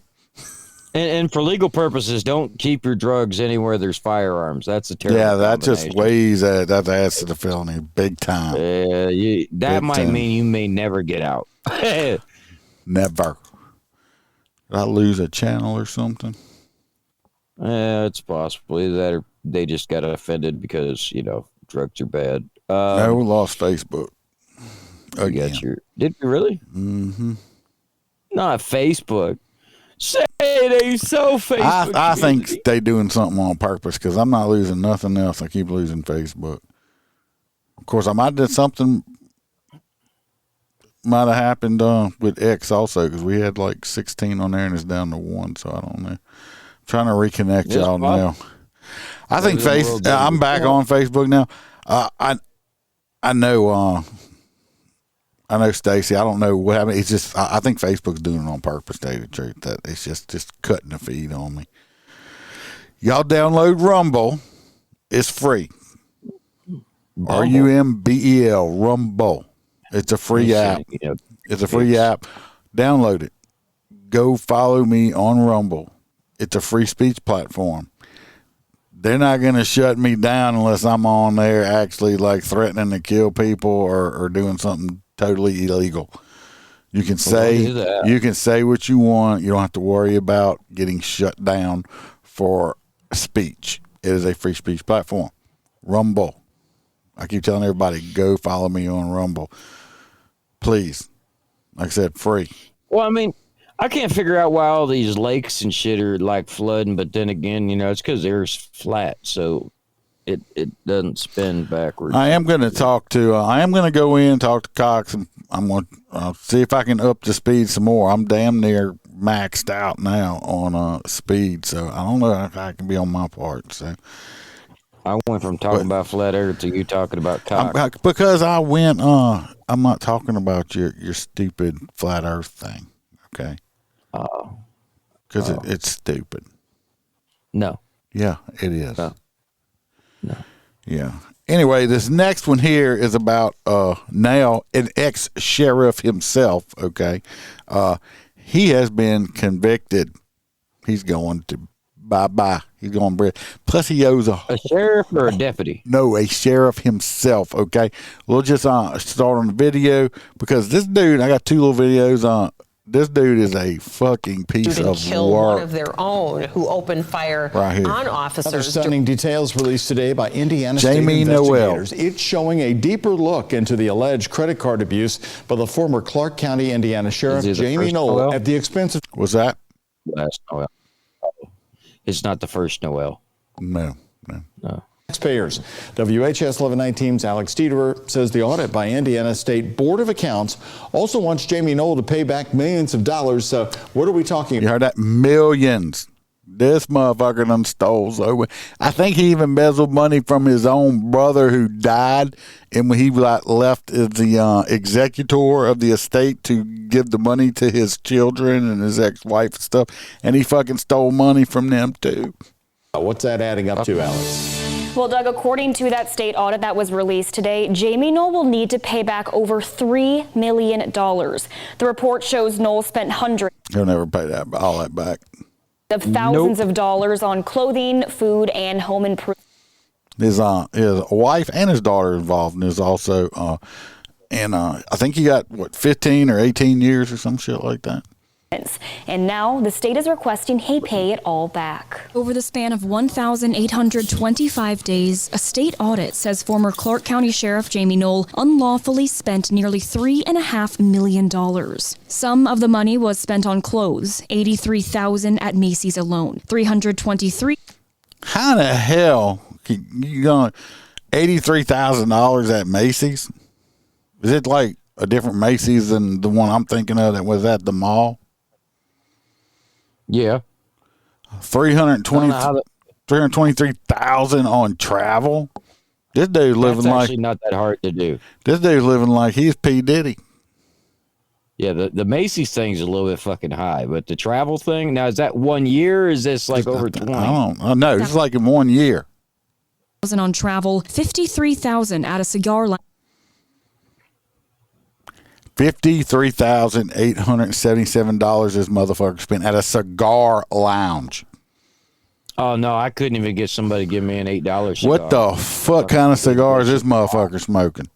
And for legal purposes, don't keep your drugs anywhere there's firearms. That's a terrible. Yeah, that just weighs that adds to the felony big time. That might mean you may never get out. Never. Did I lose a channel or something? It's possibly that, or they just got offended because drugs are bad. No, we lost Facebook. Again. Did we really? Mm-hmm. Not Facebook. Say they so Facebook. I think they doing something on purpose, because I'm not losing nothing else. I keep losing Facebook. Of course, I might have did something. Might have happened with X also, because we had like 16 on there and it's down to 1. So I don't know. I'm trying to reconnect y'all now. I think I'm back on Facebook now. I know Stacy. I don't know what happened. It's just I think Facebook's doing it on purpose. To tell you the truth, that it's just cutting the feed on me. Y'all download Rumble. It's free. Rumbel, Rumble. It's a free app. It's a free app. Download it. Go follow me on Rumble. It's a free speech platform. They're not going to shut me down unless I'm on there actually like threatening to kill people or doing something totally illegal. You can say what you want. You don't have to worry about getting shut down for speech. It is a free speech platform. Rumble. I keep telling everybody, go follow me on Rumble. Please. Like I said, free. Well, I mean, I can't figure out why all these lakes and shit are like flooding, but then again, it's because the air's flat, so it doesn't spin backwards. I am going to go in, talk to Cox, and I'm going to see if I can up the speed some more. I'm damn near maxed out now on speed, so I don't know if I can be on my part. So I went from talking about flat earth to you talking about Cox. Because I went, I'm not talking about your stupid flat earth thing, okay? Oh. Because it's stupid. No. Yeah, it is. No. Yeah. Anyway, this next one here is about now an ex-sheriff himself, okay? He has been convicted. He's going to bye-bye. He's going to plus he owes a sheriff or a deputy? No, a sheriff himself, okay? We'll just start on the video because this dude, I got two little videos on. This dude is a fucking piece of kill work. One of their own who opened fire right on officers. Other stunning details released today by Indiana Jamie State investigators. Noel. It's showing a deeper look into the alleged credit card abuse by the former Clark County, Indiana Sheriff Jamie Noel at the expense of. Was that? Last Noel. It's not the first Noel. No. Taxpayers. WHS 1119's Alex Dieterer says the audit by Indiana State Board of Accounts also wants Jamie Noel to pay back millions of dollars. So what are we talking about? You heard that? Millions. This motherfucker done stole. So I think he even embezzled money from his own brother who died, and when he left as the executor of the estate to give the money to his children and his ex-wife and stuff, and he fucking stole money from them too. What's that adding up to, Alex? Well, Doug, according to that state audit that was released today, Jamie Noel will need to pay back over $3 million. The report shows Noel spent hundreds. He'll never pay all that back. Of thousands of dollars on clothing, food, and home improvement. His wife and his daughter involved, and is also, I think he got 15 or 18 years or some shit like that. And now the state is requesting he pay it all back. Over the span of 1,825 days, a state audit says former Clark County Sheriff Jamie Noel unlawfully spent nearly $3.5 million. Some of the money was spent on clothes, $83,000 at Macy's alone, $323. How the hell you going $83,000 at Macy's? Is it like a different Macy's than the one I'm thinking of that was at the mall? Yeah. 323,000 on travel. This dude living That's like actually not that hard to do. This dude's living like he's P. Diddy. Yeah, the Macy's thing's a little bit fucking high, but the travel thing, now is that 1 year or is this like over 20? I don't know. It's like in 1 year. On travel, $53,000 at a cigar lounge. $53,877 this motherfucker spent at a cigar lounge. Oh, no, I couldn't even get somebody to give me an $8 cigar. What the fuck kind of cigar is this motherfucker smoking?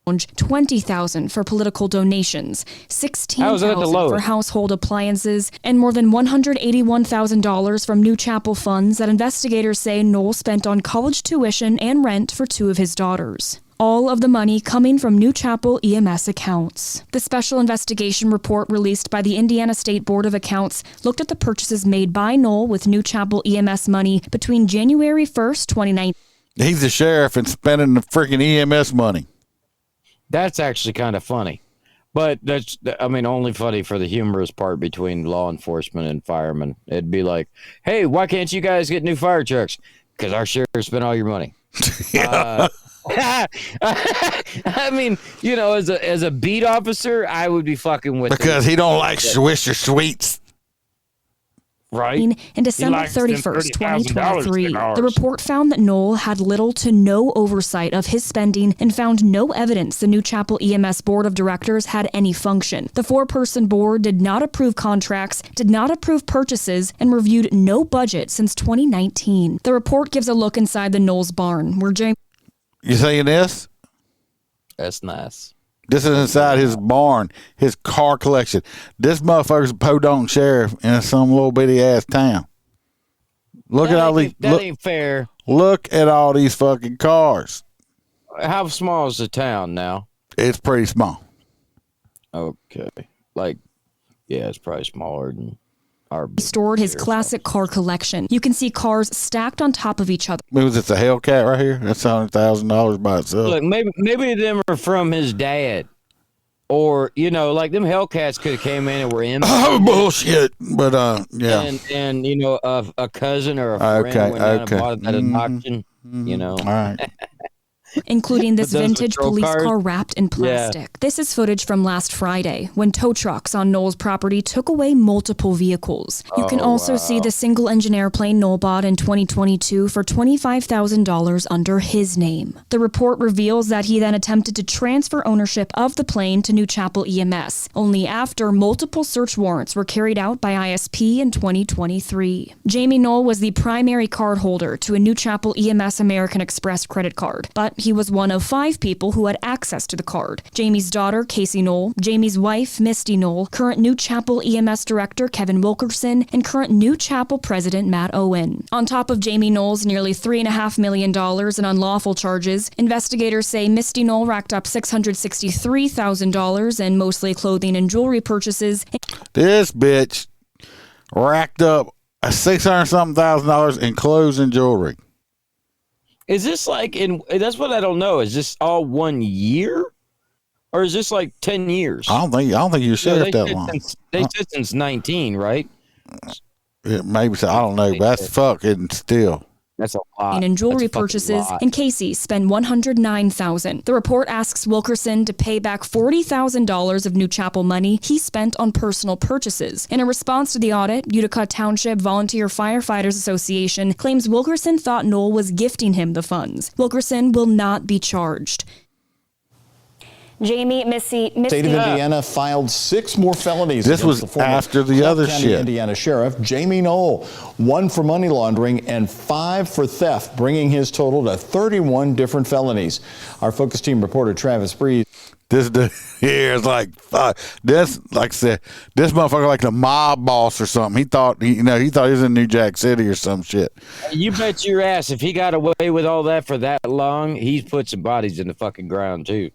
$20,000 for political donations, $16,000 for household appliances, and more than $181,000 from New Chapel funds that investigators say Noel spent on college tuition and rent for two of his daughters. All of the money coming from New Chapel EMS accounts. The special investigation report released by the Indiana State Board of Accounts looked at the purchases made by Noel with New Chapel EMS money between January 1st, 2019. He's the sheriff and spending the freaking EMS money. That's actually kind of funny. But that's, I mean, only funny for the humorous part between law enforcement and firemen. It'd be like, hey, why can't you guys get new fire trucks? Because our sheriff spent all your money. I mean, you know, as a beat officer, I would be fucking with because he don't like Swisher Sweets. Right. In December 31st, 2023, the report found that Knoll had little to no oversight of his spending and found no evidence the New Chapel EMS Board of Directors had any function. The 4-person board did not approve contracts, did not approve purchases, and reviewed no budget since 2019. The report gives a look inside the Knoll's barn, where James... You saying this? That's nice. This is inside his barn, his car collection. This motherfucker's a podunk sheriff in some little bitty ass town. Look at all these. That ain't fair. Look at all these fucking cars. How small is the town now? It's pretty small. Okay. It's probably smaller than our. He stored his classic car collection. You can see cars stacked on top of each other. Was it the Hellcat right here? That's $100,000 by itself. Look, maybe them are from his dad. Or, them Hellcats could have came in and were in. Oh, bullshit. But, yeah. And a cousin or a friend went down and bought it at an auction, All right. Including this vintage police car wrapped in plastic. Yeah. This is footage from last Friday when tow trucks on Knoll's property took away multiple vehicles. You can also see the single-engine airplane Knoll bought in 2022 for $25,000 under his name. The report reveals that he then attempted to transfer ownership of the plane to New Chapel EMS, only after multiple search warrants were carried out by ISP in 2023. Jamie Knoll was the primary card holder to a New Chapel EMS American Express credit card, but he was one of 5 people who had access to the card. Jamie's daughter, Casey Knoll, Jamie's wife, Misty Knoll, current New Chapel EMS director, Kevin Wilkerson, and current New Chapel president, Matt Owen. On top of Jamie Knoll's nearly $3.5 million in unlawful charges, investigators say Misty Knoll racked up $663,000 in mostly clothing and jewelry purchases. This bitch racked up $600,000 in clothes and jewelry. Is this that's what I don't know. Is this all 1 year? Or is this 10 years? I don't think you're sheriff that long. They said since 19, right? Maybe so. I don't know, but that's fucking still. That's a lot. And jewelry purchases, and Casey spent $109,000. The report asks Wilkerson to pay back $40,000 of New Chapel money he spent on personal purchases. In a response to the audit, Utica Township Volunteer Firefighters Association claims Wilkerson thought Knoll was gifting him the funds. Wilkerson will not be charged. Jamie, Missy. State of Indiana filed 6 more felonies. This was after the other shit. Indiana Sheriff Jamie Knoll, 1 for money laundering and 5 for theft, bringing his total to 31 different felonies. Our focus team reporter Travis Breeze. This is fuck. This, like I said, this motherfucker like the mob boss or something. He thought he was in New Jack City or some shit. You bet your ass if he got away with all that for that long, he's put some bodies in the fucking ground too.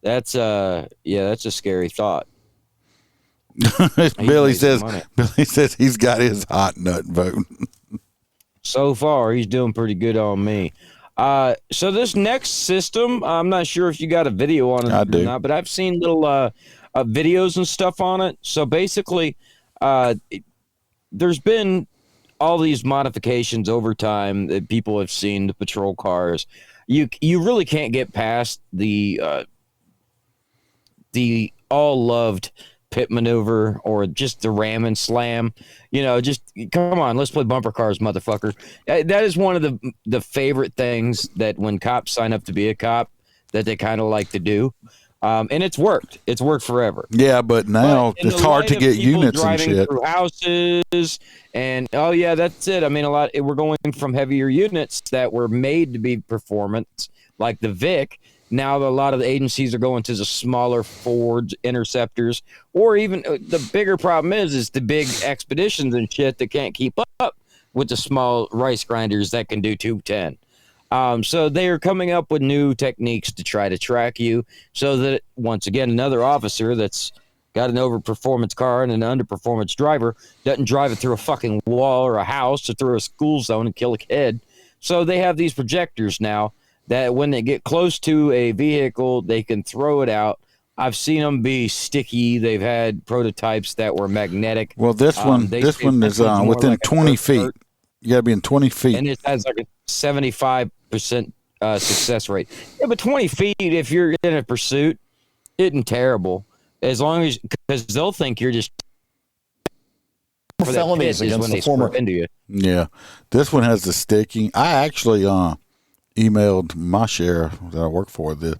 That's that's a scary thought. Billy says he's got his hot nut vote. So far, he's doing pretty good on me. So this next system, I'm not sure if you got a video on it or not, but I've seen little videos and stuff on it. So basically, there's been all these modifications over time that people have seen, the patrol cars. You really can't get past the all loved pit maneuver or just the ram and slam. Just come on, let's play bumper cars, motherfucker. That is one of the favorite things that when cops sign up to be a cop that they kind of like to do. And it's worked forever. Yeah, but now it's hard to get units and shit. Through houses and that's it. I mean, we're going from heavier units that were made to be performance like the Vic. Now a lot of the agencies are going to the smaller Fords, Interceptors, or even the bigger problem is the big expeditions and shit that can't keep up with the small rice grinders that can do 210. So they are coming up with new techniques to try to track you so that, once again, another officer that's got an overperformance car and an underperformance driver doesn't drive it through a fucking wall or a house or through a school zone and kill a kid. So they have these projectors now that when they get close to a vehicle, they can throw it out. I've seen them be sticky. They've had prototypes that were magnetic. Well, this one is within 20 feet. You got to be in 20 feet. And it has like a 75% success rate. Yeah, but 20 feet, if you're in a pursuit, isn't terrible. As long as, because they'll think you're just felonies against the former. Yeah, this one has the sticking. I actually emailed my sheriff that I work for this,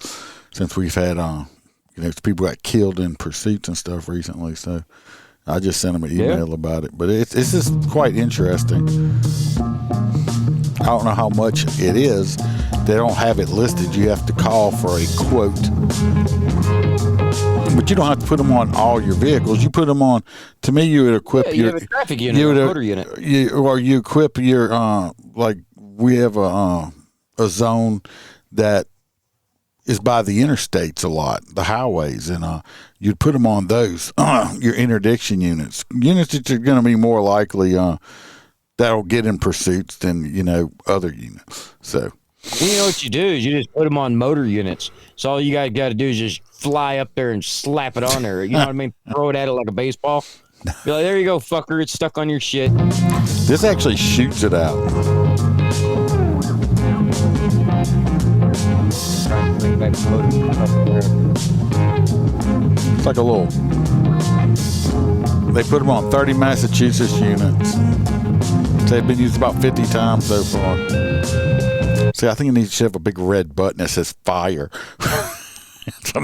since we've had people got killed in pursuits and stuff recently. So I just sent him an email about it. But it's just quite interesting. I don't know how much it is. They don't have it listed. You have to call for a quote. But you don't have to put them on all your vehicles. You put them on. To me, you would equip you your have a traffic unit, or a motor unit, or you equip your like we have a zone that is by the interstates a lot, the highways, and you'd put them on those your interdiction units that are going to be more likely that'll get in pursuits than other units. So. You know what you do is you just put them on motor units. So all you guys got to do is just fly up there and slap it on there. You know what I mean? Throw it at it like a baseball. Be like, there you go, fucker. It's stuck on your shit. This actually shoots it out. It's like a little. They put them on 30 Massachusetts units. They've been used about 50 times so far. See, I think it needs to have a big red button that says fire.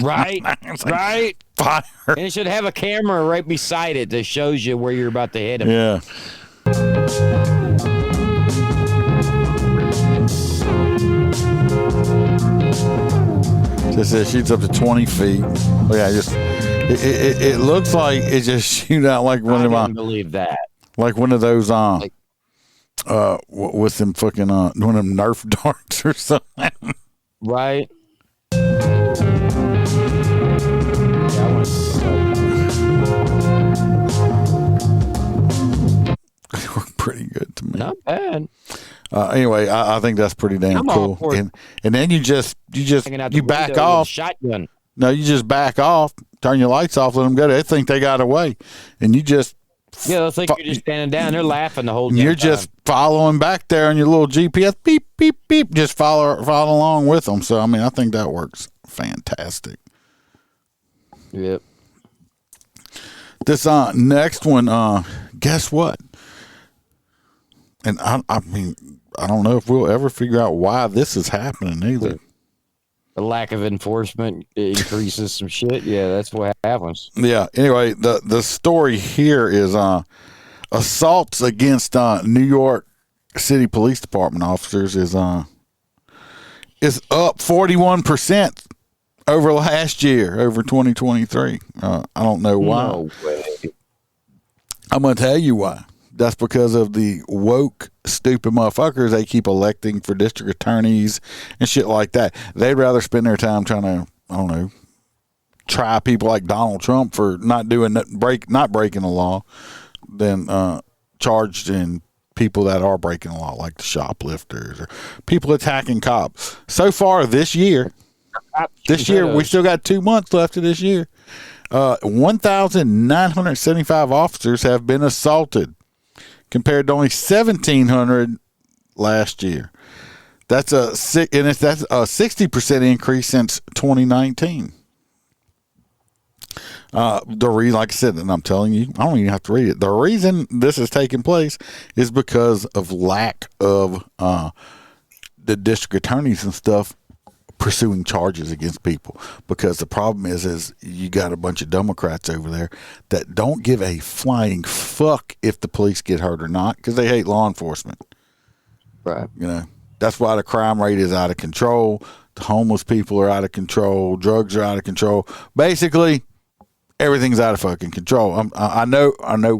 Right, right. Fire. And it should have a camera right beside it that shows you where you're about to hit him. Yeah. Just says shoots up to 20 feet. But yeah, it looks like it just shoot out like one of my. I can't believe that. Like one of those with them fucking one of them Nerf darts or something. Right. They work pretty good to me. Not bad. Anyway, I think that's pretty damn cool. And then you back off. Shotgun. No, you just back off, turn your lights off, let them go. They think they got away, and you just. Yeah, they'll think you're just standing down. They're laughing the whole time. You're just following back there on your little GPS, beep, beep, beep. Just follow along with them. So, I mean, I think that works fantastic. Yep. This next one, guess what? And I mean, I don't know if we'll ever figure out why this is happening either. The lack of enforcement increases some shit. Yeah, that's what happens. Yeah. Anyway, the story here is assaults against New York City Police Department officers is up 41% over last year, over 2023. I don't know why. No way. I'm going to tell you why. That's because of the woke, stupid motherfuckers they keep electing for district attorneys and shit like that. They'd rather spend their time trying to, I don't know, try people like Donald Trump for not breaking the law than charged in people that are breaking the law, like the shoplifters or people attacking cops. So far this year, we still got 2 months left of this year. 1,975 officers have been assaulted, compared to only 1,700 last year. That's a 60% increase since 2019. The reason, like I said, and I'm telling you, I don't even have to read it. The reason this is taking place is because of lack of the district attorneys and stuff pursuing charges against people, because the problem is you got a bunch of Democrats over there that don't give a flying fuck if the police get hurt or not, because they hate law enforcement. Right. That's why the crime rate is out of control. The homeless people are out of control. Drugs are out of control. Basically, everything's out of fucking control. I know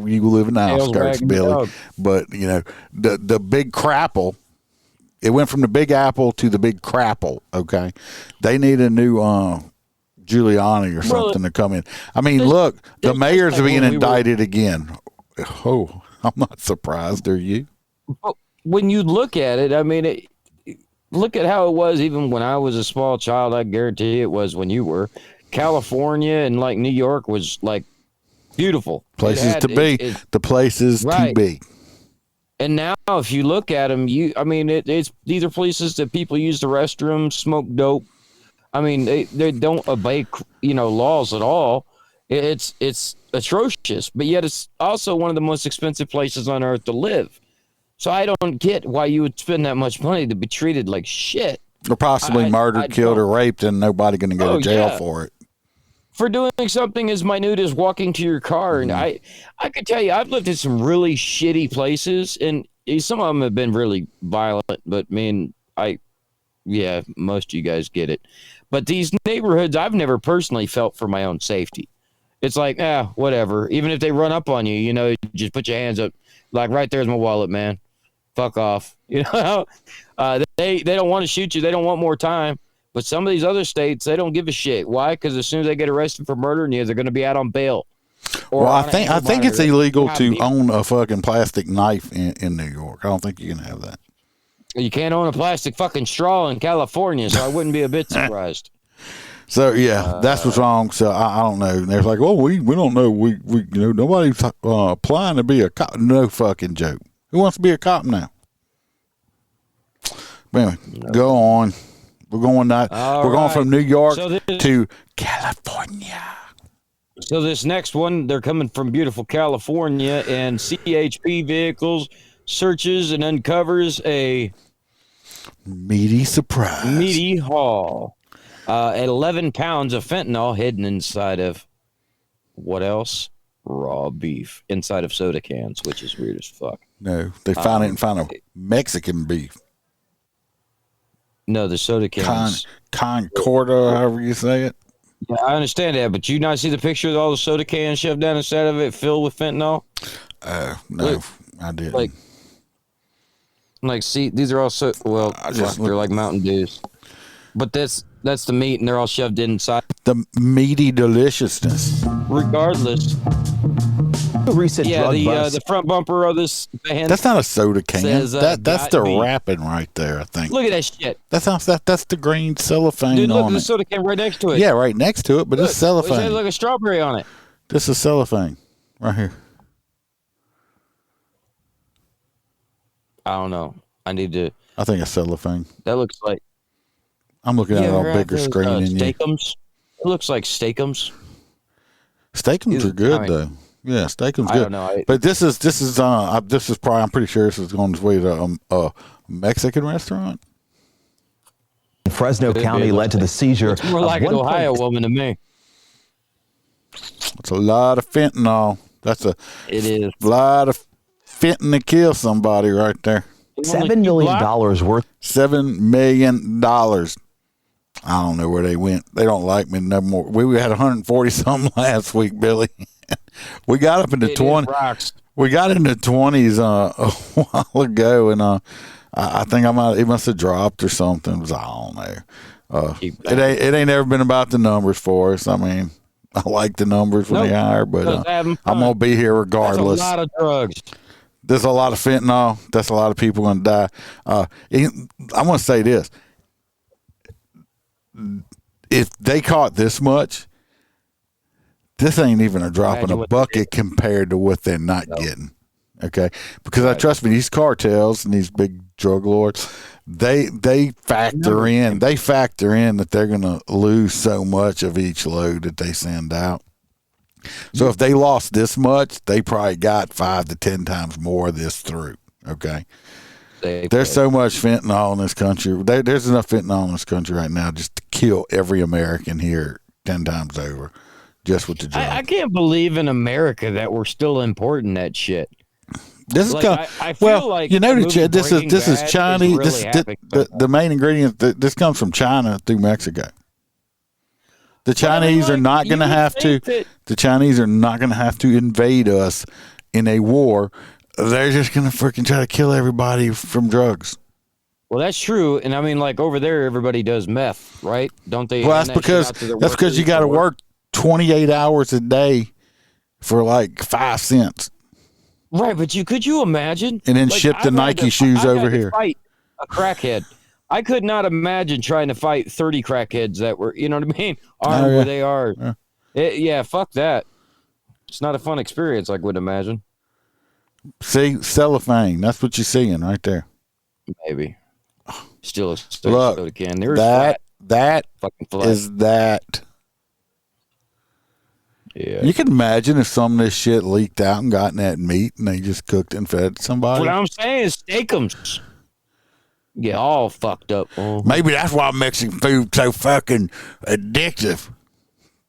you live in the outskirts, Billy, but the big crapple. It went from the Big Apple to the Big Crapple, okay? They need a new Giuliani or something to come in. I mean, look, the mayor's being indicted again. Oh, I'm not surprised, are you? But when you look at it, I mean, look at how it was even when I was a small child. I guarantee it was when you were. California and, like, New York was, like, beautiful. Places to be. The places to be. And now, if you look at them, these are places that people use the restroom, smoke dope. I mean, they don't obey, laws at all. It's atrocious, but yet it's also one of the most expensive places on earth to live. So I don't get why you would spend that much money to be treated like shit. Or possibly murdered, killed, or raped, and nobody going to go to jail for it. For doing something as minute as walking to your car. And I could tell you, I've lived in some really shitty places, and some of them have been really violent, but most of you guys get it. But these neighborhoods, I've never personally felt for my own safety. It's like, whatever. Even if they run up on you, just put your hands up. Like, right there's my wallet, man. Fuck off. They don't want to shoot you. They don't want more time. But some of these other states, they don't give a shit. Why? Because as soon as they get arrested for murdering you, they're going to be out on bail. Well, I think it's illegal to own a fucking plastic knife in New York. I don't think you can have that. You can't own a plastic fucking straw in California, so I wouldn't be a bit surprised. So that's what's wrong. So I don't know. And they're like, well, we don't know. We nobody's applying to be a cop. No fucking joke. Who wants to be a cop now? But anyway, go on. We're going from New York to California. So this next one, they're coming from beautiful California, and CHP vehicles searches and uncovers a meaty surprise. Meaty haul. 11 pounds of fentanyl hidden inside of what else? Raw beef inside of soda cans, which is weird as fuck. No, they found it and found a Mexican beef. No, the soda cans. Concorda, however you say it. Yeah, I understand that, but you not see the picture of all the soda cans shoved down inside of it filled with fentanyl? No, I didn't. See, these are all they're like Mountain Dews. But that's the meat, and they're all shoved inside. The meaty deliciousness. Regardless. The front bumper of this van. That's not a soda can. Says, that's the wrapping right there, I think. Look at that shit. That's the green cellophane. Dude, look, on the it. soda can right next to it. Yeah, right next to it, but it's cellophane. It has like a strawberry on it. This is cellophane right here. I don't know. I think it's cellophane. That looks like. I'm looking at it on a bigger screen than you. Steakums. It looks like Steakums. Steakums are good though. Yeah, Steakums good. I don't know. But this is probably, I'm pretty sure this is on its way to a Mexican restaurant. Fresno County led to the seizure. It's more like an Ohio woman to me. It's a lot of fentanyl. It is a lot of fentanyl to kill somebody right there. $7 million worth. $7 million. I don't know where they went. They don't like me no more. We had 140 something last week, Billy. We got up into 20. We got into 20s a while ago, and I think it must have dropped or something. I don't know. It ain't ever been about the numbers for us. I mean, I like the numbers when they hire, but I'm gonna be here regardless. That's a lot of drugs. There's a lot of fentanyl. That's a lot of people going to die. I want to say this. If they caught this much, this ain't even a drop in a bucket compared to what they're not getting. Okay? Because trust me, these cartels and these big drug lords, they factor in that they're going to lose so much of each load that they send out. So if they lost this much, they probably got 5 to 10 times more of this through. Okay. There's so much fentanyl in this country. There's enough fentanyl in this country right now just to kill every American here 10 times over, just with the drug. I can't believe in America that we're still importing that shit. This is I feel like this is Chinese. The main ingredient. This comes from China through Mexico. The Chinese are not going to have to. The Chinese are not going to have to invade us in a war. They're just going to freaking try to kill everybody from drugs. Well, that's true, and I mean, like over there, everybody does meth, right? Don't they? Well, that's because you got to work 28 hours a day for like 5 cents. Right, but could you imagine? And then ship the Nike shoes over here. Fight a crackhead. I could not imagine trying to fight 30 crackheads that were, you know what I mean, armed where they are. Yeah. Fuck that. It's not a fun experience, I would imagine. See, cellophane. That's what you're seeing right there. Maybe. Still a Look, soda can. There's that fucking flat. is that. Yeah. You can imagine if some of this shit leaked out and gotten that meat and they just cooked and fed somebody. What I'm saying is steakums get all fucked up. Maybe that's why Mexican food's so fucking addictive.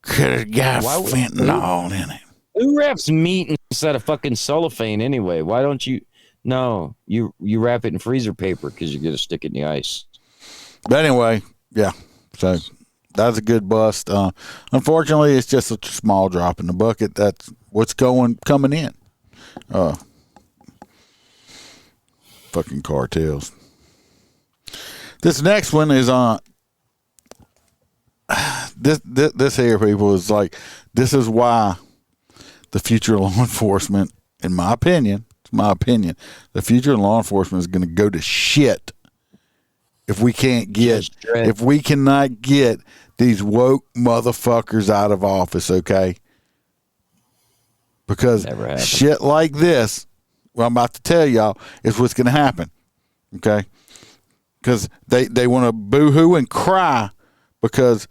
Because it got fentanyl in it. Who wraps meat instead of fucking cellophane anyway? Why don't you? No, you wrap it in freezer paper because you're going to stick it in the ice. But anyway, yeah. So that's a good bust. Unfortunately, it's just a small drop in the bucket. That's what's coming in. Fucking cartels. This next one is on. This here, people, is like, this is why the future of law enforcement, in my opinion, the future of law enforcement is going to go to shit if we cannot get these woke motherfuckers out of office, okay? Because shit like this, what I'm about to tell y'all, is what's going to happen, okay? Because they want to boo-hoo and cry because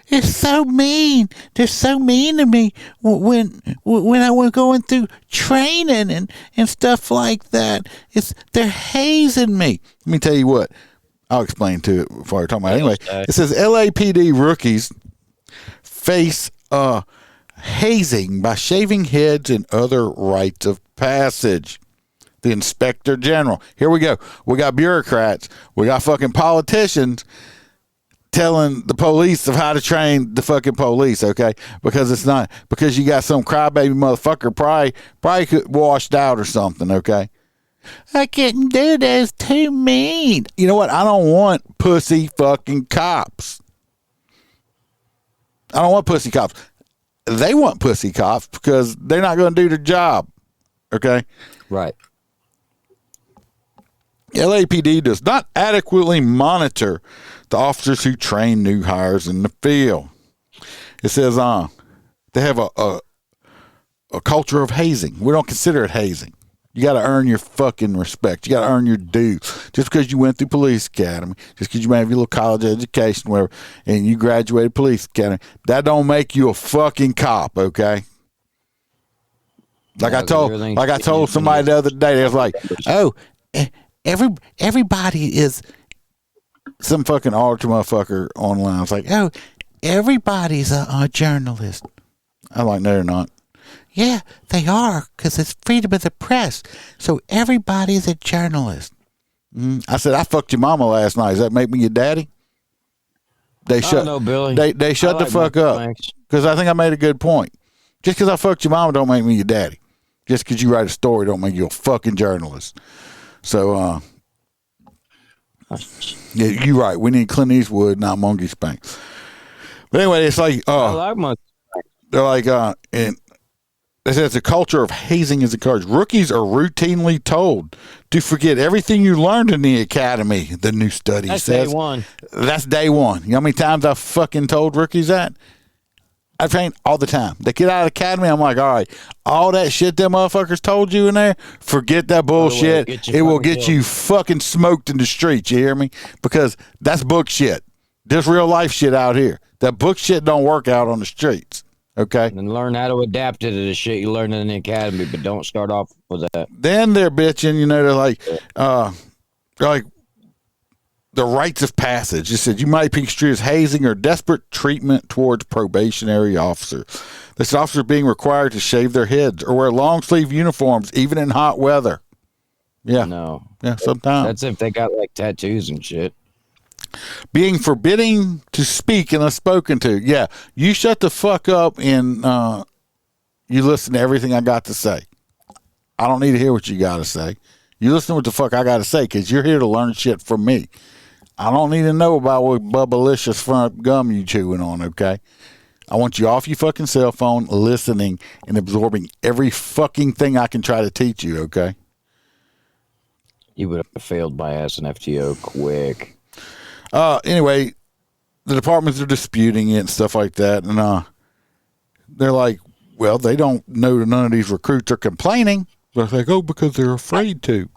it's so mean. They're so mean to me when I was going through training and stuff like that. They're hazing me. Let me tell you what. I'll explain to it before I talk about it. Anyway, it says LAPD rookies face hazing by shaving heads and other rites of passage. The inspector general. Here we go. We got bureaucrats. We got fucking politicians telling the police of how to train the fucking police, okay? Because it's not, because you got some crybaby motherfucker probably could washed out or something, okay? I couldn't do this, too mean. You know what? I don't want pussy fucking cops. I don't want pussy cops. They want pussy cops because they're not going to do their job, okay? Right. LAPD does not adequately monitor the officers who train new hires in the field. It says they have a culture of hazing. We don't consider it hazing. You got to earn your fucking respect. You got to earn your due. Just because you went through police academy, just because you may have your little college education, whatever, and you graduated police academy, that don't make you a fucking cop, okay? Like I told somebody the other day, they was like, "Oh, everybody is." Some fucking altar motherfucker online. It's like, "Oh, everybody's a journalist." I'm like, "No, they're not." "Yeah, they are, because it's freedom of the press. So everybody's a journalist." I said, "I fucked your mama last night. Does that make me your daddy?" They shut the fuck up. Because I think I made a good point. Just because I fucked your mama don't make me your daddy. Just because you write a story don't make you a fucking journalist. So, yeah, you're right. We need Clint Eastwood, not Monkey Spank. But anyway, it's like, I like Monkey Spank. They're like, and they said it's a culture of hazing is encouraged. Rookies are routinely told to forget everything you learned in the academy. The new study says. That's day one. That's day one. You know how many times I've fucking told rookies that? I train all the time. They get out of the academy, I'm like, all right, all that shit them motherfuckers told you in there, forget that bullshit. It will get you fucking smoked in the streets, you hear me? Because that's book shit. There's real life shit out here. That book shit don't work out on the streets, okay? And learn how to adapt it to the shit you learned in the academy, but don't start off with that. Then they're bitching, you know, they're like the rites of passage. It said you might be construed as hazing or desperate treatment towards probationary officers. This officer being required to shave their heads or wear long sleeve uniforms, even in hot weather. Yeah. No. Yeah, sometimes. That's if they got like tattoos and shit. Being forbidding to speak unless spoken to. Yeah. You shut the fuck up and you listen to everything I got to say. I don't need to hear what you got to say. You listen to what the fuck I got to say because you're here to learn shit from me. I don't need to know about what Bubbalicious front gum you chewing on, okay? I want you off your fucking cell phone, listening and absorbing every fucking thing I can try to teach you, okay? You would have failed my ass in FTO quick. Anyway, the departments are disputing it and stuff like that, and they're like, well, they don't know that none of these recruits are complaining. They're like, oh, because they're afraid to.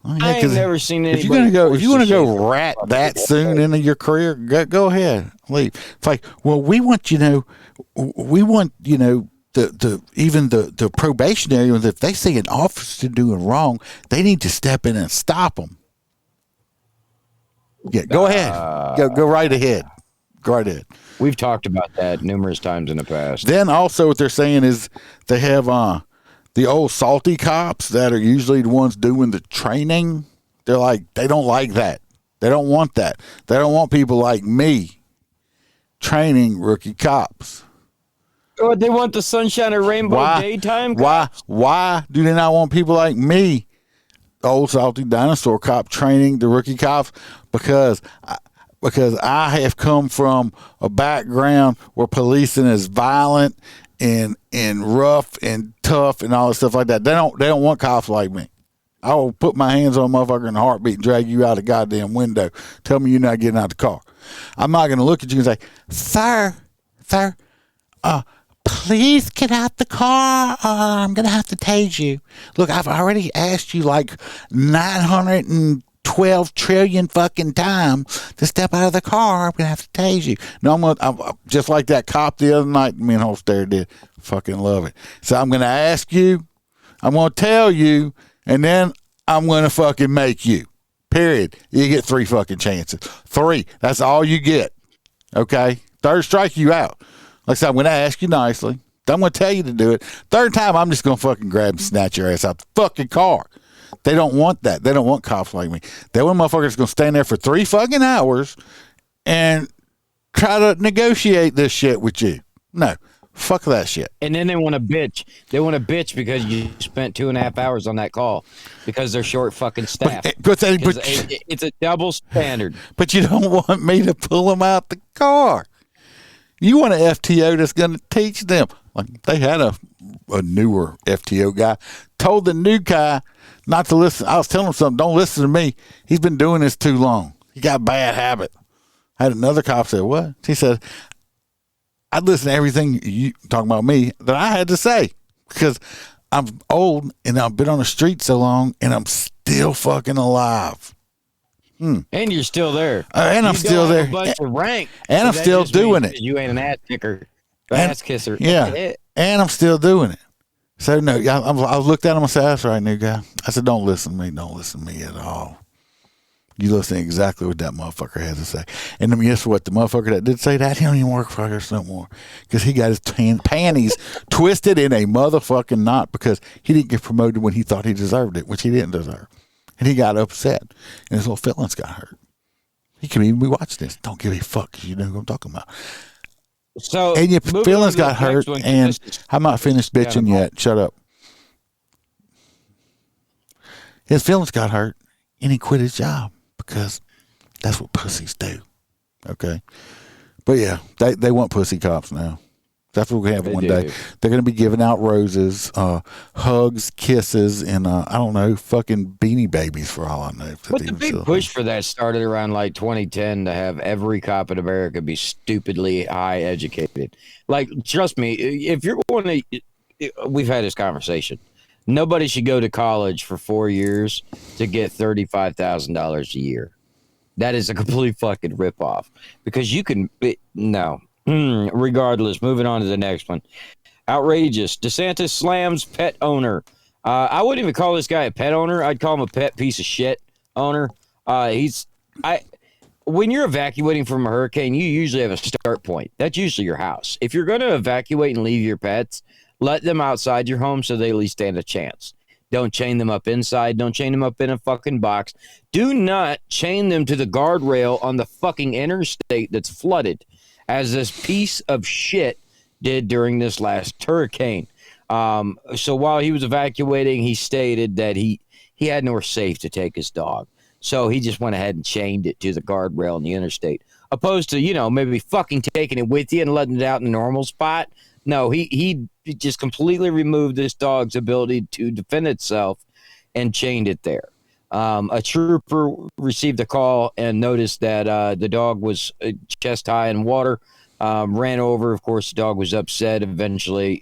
Oh, yeah, I ain't never seen anybody. If you want to go rat that soon into your career, go ahead. leave. It's like, well, we want the probationary ones. If they see an officer doing wrong, they need to step in and stop them. Yeah, go ahead. Go right ahead. Go right ahead. We've talked about that numerous times in the past. Then also what they're saying is they have the old salty cops that are usually the ones doing the training. They're like, they don't like that. They don't want that. They don't want people like me training rookie cops. Oh, they want the sunshine and rainbow daytime cops? Why do they not want people like me, old salty dinosaur cop, training the rookie cops? Because I have come from a background where policing is violent and rough and tough and all that stuff like that. They don't want cops like me. I will put my hands on a motherfucker in a heartbeat and drag you out a goddamn window. Tell me you're not getting out the car. I'm not going to look at you and say, sir, please get out the car. I'm going to have to tase you. Look, I've already asked you like 912 trillion fucking times to step out of the car. I'm going to have to tase you. No, I'm just like that cop the other night me and Holster did. Fucking love it. So I'm going to ask you. I'm going to tell you. And then I'm going to fucking make you. Period. You get 3 fucking chances. 3. That's all you get. Okay? Third strike, you out. Like I said, I'm going to ask you nicely. I'm going to tell you to do it. Third time, I'm just going to fucking grab and snatch your ass out the fucking car. They don't want that. They don't want cops like me. They want motherfuckers going to stand there for 3 fucking hours and try to negotiate this shit with you. No. Fuck that shit. And then they want to bitch. They want to bitch because you spent 2.5 hours on that call because they're short fucking staff. But it's a double standard. But you don't want me to pull them out the car. You want an FTO that's going to teach them. Like they had a newer FTO guy told the new guy not to listen. I was telling him something. Don't listen to me. He's been doing this too long. He got a bad habit. I had another cop say, what? He said, I'd listen to everything you talking about me that I had to say because I'm old and I've been on the street so long and I'm still fucking alive. And you're still there. And I'm still there. A bunch of rank, and I'm still doing it. You ain't an ass kicker, ass kisser. Yeah. And I'm still doing it. So no, I looked at him and said, that's right, new guy. I said, don't listen to me. Don't listen to me at all. You listen to exactly what that motherfucker has to say. And then guess what? The motherfucker that did say that, he don't even work for us no more. Because he got his panties twisted in a motherfucking knot because he didn't get promoted when he thought he deserved it, which he didn't deserve. And he got upset. And his little feelings got hurt. He can even be watching this. Don't give a fuck. You know what I'm talking about. So, and your feelings got hurt. And I'm not finished bitching yet. Shut up. His feelings got hurt. And he quit his job. Because that's what pussies do. Okay? But yeah, they want pussy cops now. That's what we have one day. They're going to be giving out roses, hugs, kisses, and I don't know, fucking beanie babies for all I know. But the big push for that started around like 2010 to have every cop in America be stupidly high educated. Like, trust me, if you're going to, we've had this conversation. Nobody should go to college for 4 years to get $35,000 a year. That is a complete fucking ripoff because you can no. Regardless, moving on to the next one. Outrageous. DeSantis slams pet owner. I wouldn't even call this guy a pet owner. I'd call him a pet piece of shit owner. When you're evacuating from a hurricane, you usually have a start point. That's usually your house. If you're going to evacuate and leave your pets, let them outside your home so they at least stand a chance. Don't chain them up inside. Don't chain them up in a fucking box. Do not chain them to the guardrail on the fucking interstate that's flooded, as this piece of shit did during this last hurricane. So while he was evacuating, he stated that he had nowhere safe to take his dog. So he just went ahead and chained it to the guardrail on the interstate. Opposed to, maybe fucking taking it with you and letting it out in a normal spot. No, he just completely removed this dog's ability to defend itself and chained it there. A trooper received a call and noticed that the dog was chest high in water, ran over. Of course, the dog was upset. Eventually,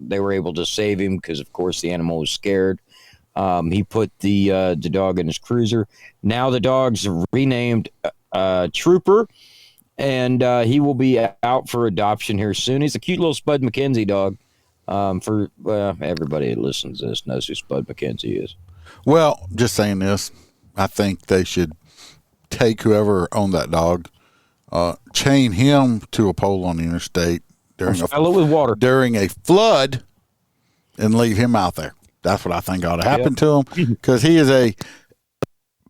they were able to save him because, of course, the animal was scared. He put the dog in his cruiser. Now the dog's renamed Trooper, and he will be out for adoption here soon. He's a cute little Spud McKenzie dog. For everybody that listens to this knows who Spud McKenzie is. Well, just saying this, I think they should take whoever owned that dog, chain him to a pole on the interstate during a flood, and leave him out there. That's what I think ought to happen to him, because he is a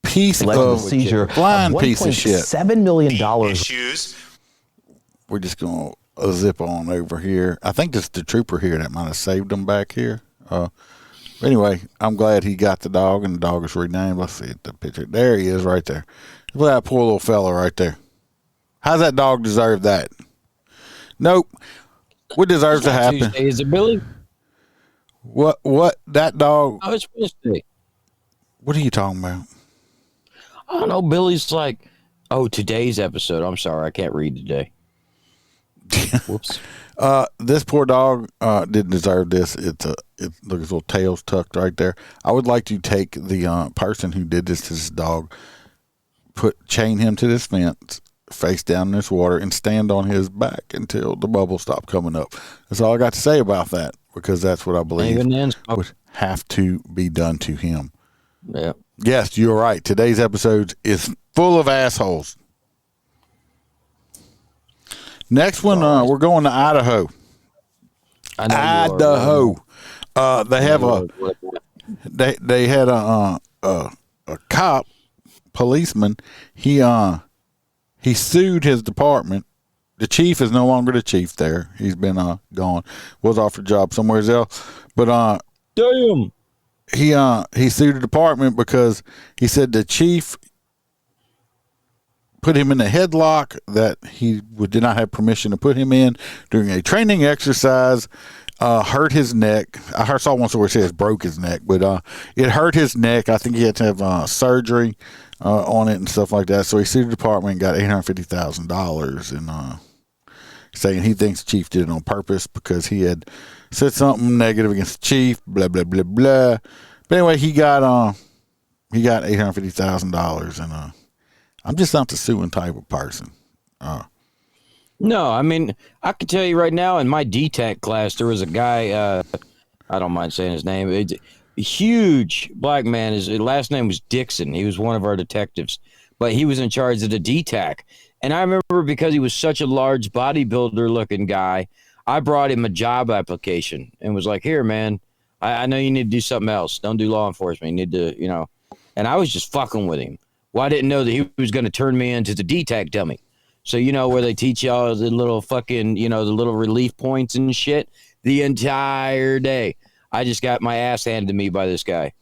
piece of seizure, blind piece of shit. $7 million. We're just going to zip on over here. I think it's the trooper here that might have saved him back here. Anyway, I'm glad he got the dog, and the dog is renamed. Let's see the picture. There he is right there. Look at that poor little fella right there. How's that dog deserve that? Nope. What deserves to happen? Tuesday, is it Billy? What that dog? Oh, it's Wednesday. What are you talking about? I don't know. Billy's like, oh, today's episode. I'm sorry, I can't read today. Whoops. This poor dog didn't deserve this. Look, his little tail's tucked right there. I would like to take the person who did this to this dog, chain him to this fence, face down in this water, and stand on his back until the bubbles stop coming up. That's all I got to say about that, because that's what I believe would have to be done to him. Yeah. Yes, you're right. Today's episode is full of assholes. Next one, we're going to Idaho. Idaho. They have they had a cop, policeman. He sued his department. The chief is no longer the chief there. He's been gone. Was offered a job somewhere else. But damn. He sued the department because he said the chief put him in a headlock that he did not have permission to put him in during a training exercise, hurt his neck. I saw one where it says broke his neck, but it hurt his neck. I think he had to have surgery on it and stuff like that. So he sued the department and got $850,000, and saying he thinks the chief did it on purpose because he had said something negative against the chief, blah, blah, blah, blah. But anyway, he got $850,000, and I'm just not the suing type of person. No, I mean, I can tell you right now, in my DTAC class, there was a guy, I don't mind saying his name, a huge black man. His last name was Dixon. He was one of our detectives, but he was in charge of the DTAC. And I remember, because he was such a large bodybuilder-looking guy, I brought him a job application and was like, here, man, I know you need to do something else. Don't do law enforcement. You need to, and I was just fucking with him. Well, I didn't know that he was going to turn me into the DTAC dummy. So, where they teach y'all the little fucking, the little relief points and shit the entire day. I just got my ass handed to me by this guy.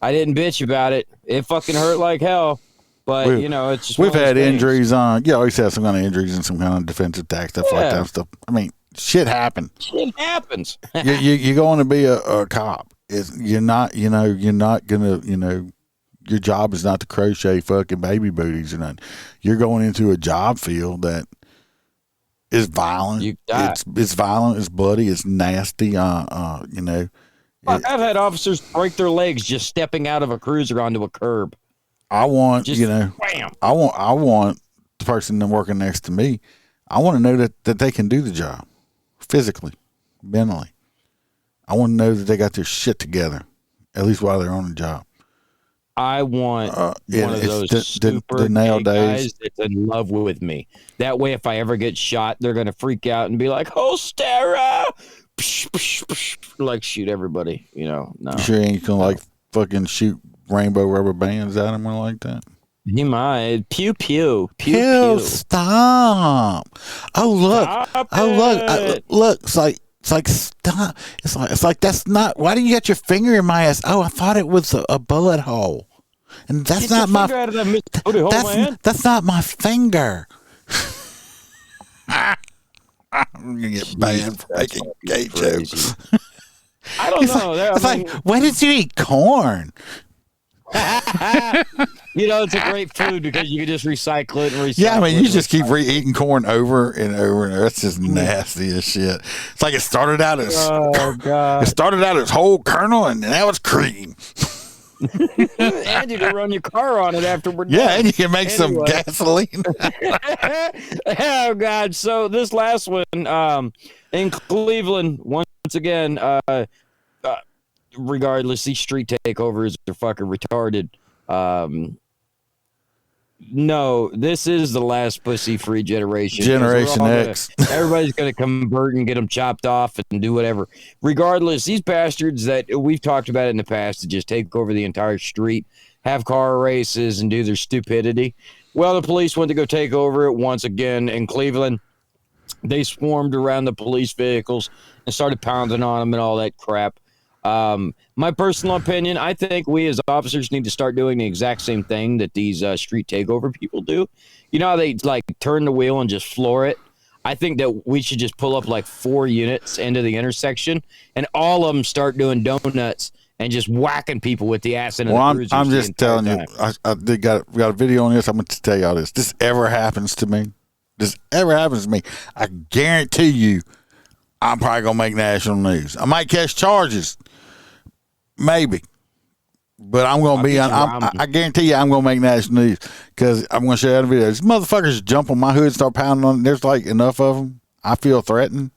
I didn't bitch about it. It fucking hurt like hell. But, it's just we've had injuries on, always have some kind of injuries and some kind of defensive attack, stuff like that stuff. I mean, shit happens. Shit happens. You're going to be a cop. You're not going to, your job is not to crochet fucking baby booties or nothing. You're going into a job field that is violent. It's violent. It's bloody. It's nasty. I've had officers break their legs just stepping out of a cruiser onto a curb. I want, wham. I want the person that's working next to me. I want to know that they can do the job physically, mentally. I want to know that they got their shit together, at least while they're on the job. I want one of those super guys that's in love with me. That way, if I ever get shot, they're going to freak out and be like, Holstera! Like, shoot everybody, No. You sure you ain't going to, fucking shoot rainbow rubber bands at him or like that? He might. Pew, pew. Pew, pew. Pew. Stop. Oh, look. Look. It's like, stop. It's like, that's not, why do you got your finger in my ass? Oh, I thought it was a bullet hole. And that's not my, that's not my finger. I'm going to get banned for making gay jokes. I don't know. It's like, when did you eat corn? It's a great food because you can just recycle it and recycle it. Yeah, I mean, you just keep eating corn over and over and over. That's just nasty as shit. It's like it started out as God. It started out as whole kernel and now it's cream. And you can run your car on it after we're done. Yeah, and you can make some gasoline. Oh God! So this last one in Cleveland, once again, regardless, these street takeovers are fucking retarded. No, this is the last pussy-free generation. Generation X. Everybody's going to convert and get them chopped off and do whatever. Regardless, these bastards that we've talked about in the past to just take over the entire street, have car races, and do their stupidity. Well, the police went to go take over it once again in Cleveland. They swarmed around the police vehicles and started pounding on them and all that crap. My personal opinion, I think we as officers need to start doing the exact same thing that these street takeover people do. You know how they like turn the wheel and just floor it? I think that we should just pull up like 4 units into the intersection and all of them start doing donuts and just whacking people with the ass into the cruisers. I'm just telling you, I got a video on this. I'm going to tell y'all this. This ever happens to me. I guarantee you I'm probably going to make national news. I might catch charges. Maybe. But I'm going to be on. I guarantee you I'm going to make national news because I'm going to show you the video. These motherfuckers jump on my hood and start pounding on it. There's like enough of them. I feel threatened.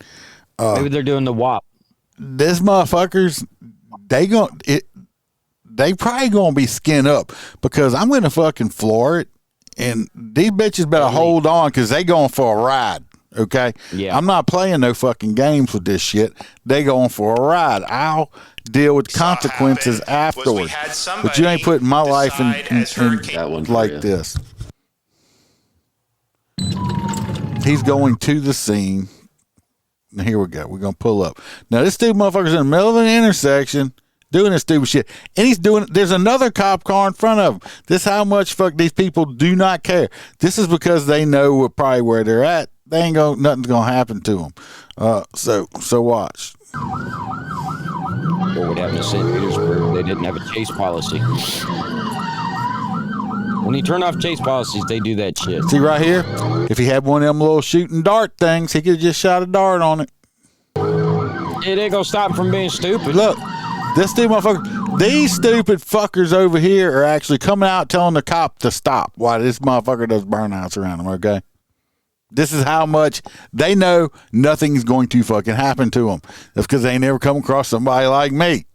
Maybe they're doing the WAP. This motherfuckers, they probably going to be skinned up because I'm going to fucking floor it. And these bitches better hold on because they going for a ride. Okay? Yeah. I'm not playing no fucking games with this shit. They going for a ride. I'll deal with consequences afterwards. But you ain't putting my life in like this. He's going to the scene. Now, here we go. We're going to pull up. Now, this stupid motherfucker's in the middle of an intersection doing this stupid shit. And he's doing, there's another cop car in front of him. This is how much fuck these people do not care. This is because they know probably where they're at. They ain't going, nothing's going to happen to them. So watch. What would happen in St. Petersburg? They didn't have a chase policy. When you turn off chase policies, they do that shit. See right here? If he had one of them little shooting dart things, he could have just shot a dart on it. It ain't gonna stop him from being stupid. Look, this stupid motherfucker, these stupid fuckers over here are actually coming out telling the cop to stop while this motherfucker does burnouts around them, okay? This is how much they know nothing's going to fucking happen to them. That's because they ain't never come across somebody like me.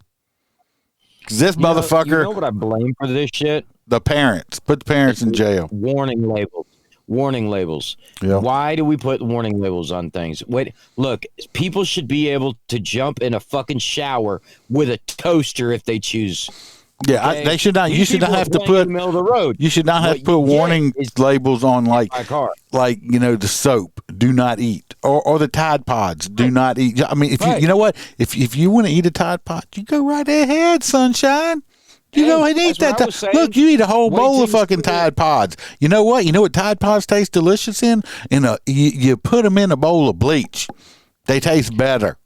Because this motherfucker... You know what I blame for this shit? The parents. Put the parents in jail. Warning labels. Yeah. Why do we put warning labels on things? Wait, look, people should be able to jump in a fucking shower with a toaster if they choose. Yeah, okay? they should not. You should not have to put. In the middle of the road. You should not have to put warning labels on like the soap. Do not eat, or the Tide Pods. Do not eat. I mean, if you know what, if you want to eat a Tide Pod, you go right ahead, sunshine. You go ahead and eat that. Look, you eat a whole bowl of fucking Tide Pods. You know what? You know what Tide Pods taste delicious in? You put them in a bowl of bleach. They taste better.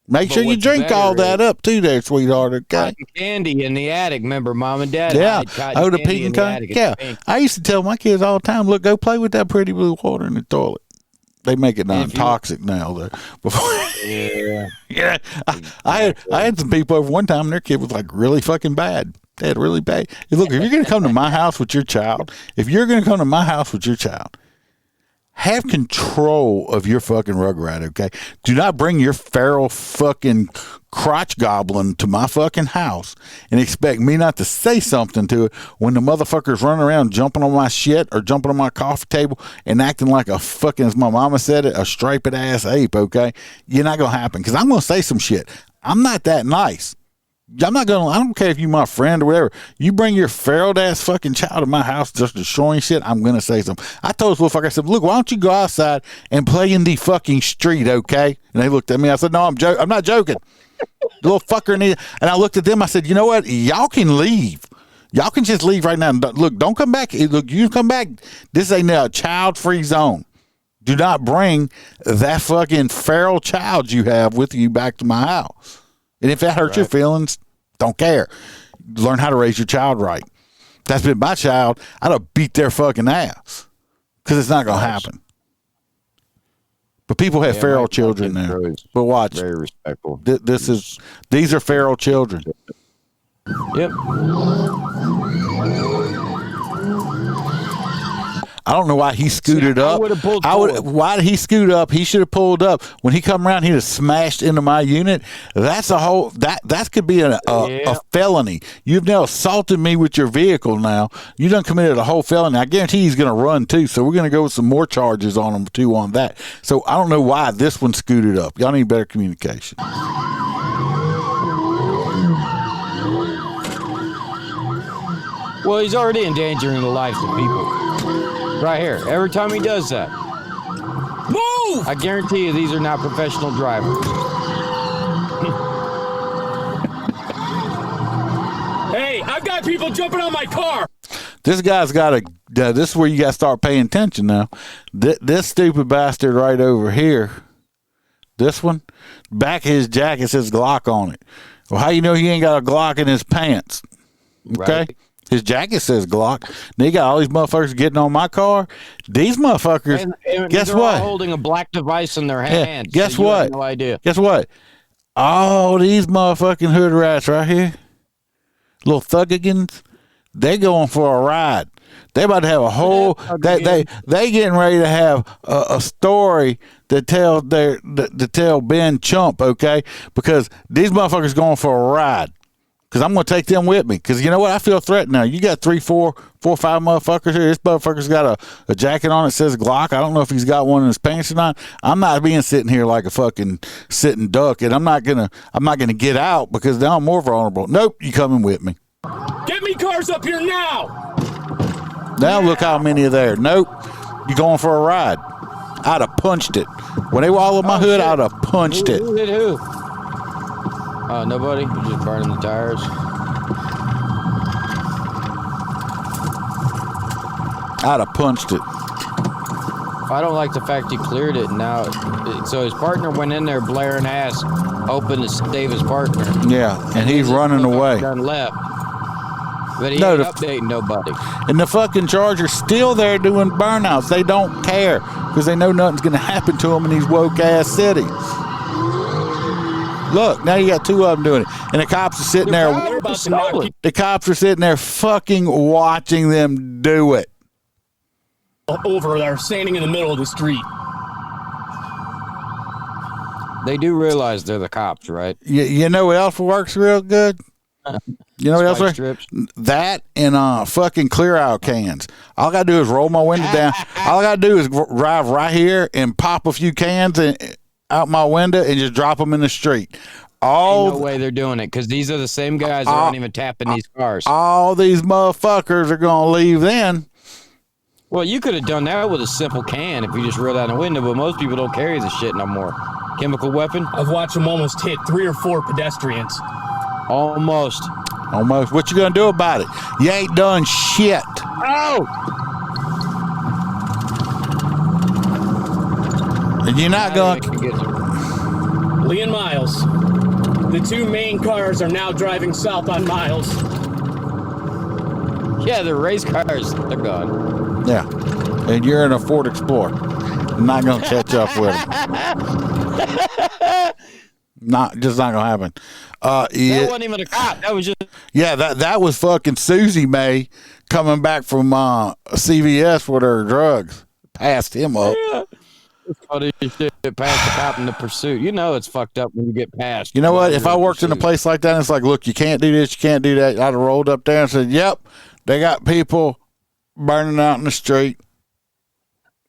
Make sure you drink all that up too there, sweetheart. Okay? Cotton candy in the attic. Remember, Mom and Dad? Yeah. Oh, the pink and cotton. Yeah. I used to tell my kids all the time, look, go play with that pretty blue water in the toilet. They make it non-toxic now, though. Before, yeah. I had some people over one time, and their kid was like really fucking bad. They had really bad. Look, if you're going to come to my house with your child, have control of your fucking rugrat, okay? Do not bring your feral fucking crotch goblin to my fucking house and expect me not to say something to it when the motherfucker's running around jumping on my shit or jumping on my coffee table and acting like a fucking, as my mama said it, a striped ass ape, okay? You're not going to happen because I'm going to say some shit. I'm not that nice. I don't care if you my friend or whatever. You bring your feral ass fucking child to my house just destroying shit, I'm going to say something. I told this little fucker, I said, look, why don't you go outside and play in the fucking street, okay? And they looked at me. I said, no, I'm not joking. The little fucker and I looked at them. I said, you know what? Y'all can leave. Y'all can just leave right now. Look, don't come back. Look, you come back. This ain't a child-free zone. Do not bring that fucking feral child you have with you back to my house. And if that hurts your feelings, don't care. Learn how to raise your child right. That's been my child. I'd have beat their fucking ass because it's not going to happen. But people have feral children there. But watch. Very respectful. These are feral children. Yep. I don't know why he scooted up. Why did he scoot up? He should have pulled up. When he come around, he'd have smashed into my unit. That's a whole that could be a felony. You've now assaulted me with your vehicle. Now you done committed a whole felony. I guarantee he's going to run too. So we're going to go with some more charges on him too on that. So I don't know why this one scooted up. Y'all need better communication. Well, he's already endangering the lives of people. Right here. Every time he does that. Move! I guarantee you these are not professional drivers. Hey, I've got people jumping on my car. This guy's got this is where you got to start paying attention now. This stupid bastard right over here, this one, back of his jacket says Glock on it. Well, how you know he ain't got a Glock in his pants? Okay. Right. His jacket says Glock. And he got all these motherfuckers getting on my car. These motherfuckers, and guess they're what? All holding a black device in their hands. Guess so what? No idea. Guess what? All these motherfucking hood rats right here, little thuggigans, they going for a ride. They about to have a whole. They getting ready to have a story to tell Ben Chump, okay? Because these motherfuckers going for a ride. Because I'm going to take them with me. Because you know what? I feel threatened now. You got 3, 4, 5 motherfuckers here. This motherfucker's got a jacket on that says Glock. I don't know if he's got one in his pants or not. I'm not being sitting here like a fucking sitting duck, and I'm not gonna get out because now I'm more vulnerable. Nope, you coming with me. Get me cars up here now. Now look how many are there. Nope, you going for a ride. I'd have punched it. When they were all in my hood, I'd have punched it. Who hit who? Nobody? You're just burning the tires? I'd have punched it. I don't like the fact he cleared it now. So his partner went in there blaring ass, hoping to save his partner. Yeah, and he's running away. Done left. But he ain't updating nobody. And the fucking Charger's still there doing burnouts. They don't care because they know nothing's going to happen to them in these woke-ass cities. Look, now you got 2 of them doing it. And the cops are sitting there. The cops are sitting there fucking watching them do it. Over there, standing in the middle of the street. They do realize they're the cops, right? You know what else works real good? You know what else works? That and fucking clear out cans. All I got to do is roll my window down. All I got to do is drive right here and pop a few cans out my window and just drop them in the street. Ain't no way they're doing it because these are the same guys that aren't even tapping these cars. All these motherfuckers are going to leave then. Well, you could have done that with a simple can if you just rolled out a window, but most people don't carry the shit no more. Chemical weapon? I've watched them almost hit 3 or 4 pedestrians. Almost. What you going to do about it? You ain't done shit. Oh! And you're not going to... Lee and Miles. The 2 main cars are now driving south on Miles. Yeah, they're race cars. They're gone. Yeah. And you're in a Ford Explorer. I'm not going to catch up with them. Not going to happen. That wasn't even a cop. That was just... Yeah, that was fucking Susie May coming back from CVS with her drugs. Passed him up. Yeah. It passed the cop in the pursuit. You know it's fucked up when you get passed. You know what? If I worked in a place like that, and it's like, look, you can't do this, you can't do that. I'd have rolled up there and said, yep, they got people burning out in the street.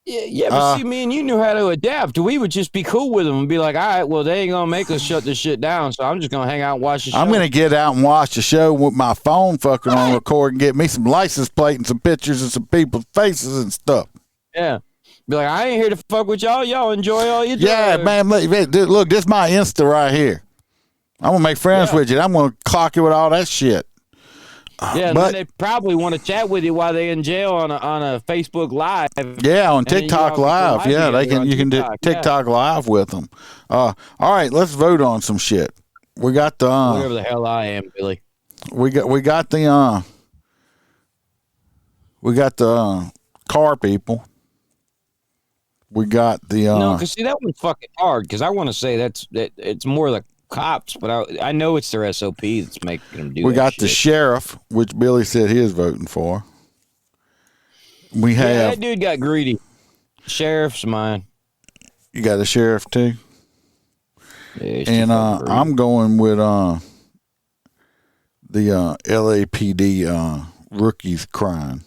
Yeah, but see, me and you knew how to adapt. We would just be cool with them and be like, all right, well, they ain't going to make us shut this shit down, so I'm just going to hang out and watch the show. I'm going to get out and watch the show with my phone fucking on record and get me some license plate and some pictures of some people's faces and stuff. Yeah. Be like, I ain't here to fuck with y'all. Y'all enjoy all you do. Yeah, man, look, this is my Insta right here. I'm going to make friends with you. I'm going to clock you with all that shit. Yeah, and then they probably want to chat with you while they're in jail on a Facebook Live. Yeah, on TikTok Live. Yeah, you can do TikTok Live with them. All right, let's vote on some shit. We got the whatever the hell I am, Billy. We got the car people. We got the no, because see that one's fucking hard. Because I want to say it's more the cops, but I know it's their SOP that's making them do We that got shit. the sheriff, which Billy said he is voting for. We have. Yeah, that dude got greedy. Sheriff's mine. You got a sheriff too? Yeah, and I'm going with the LAPD rookies crying.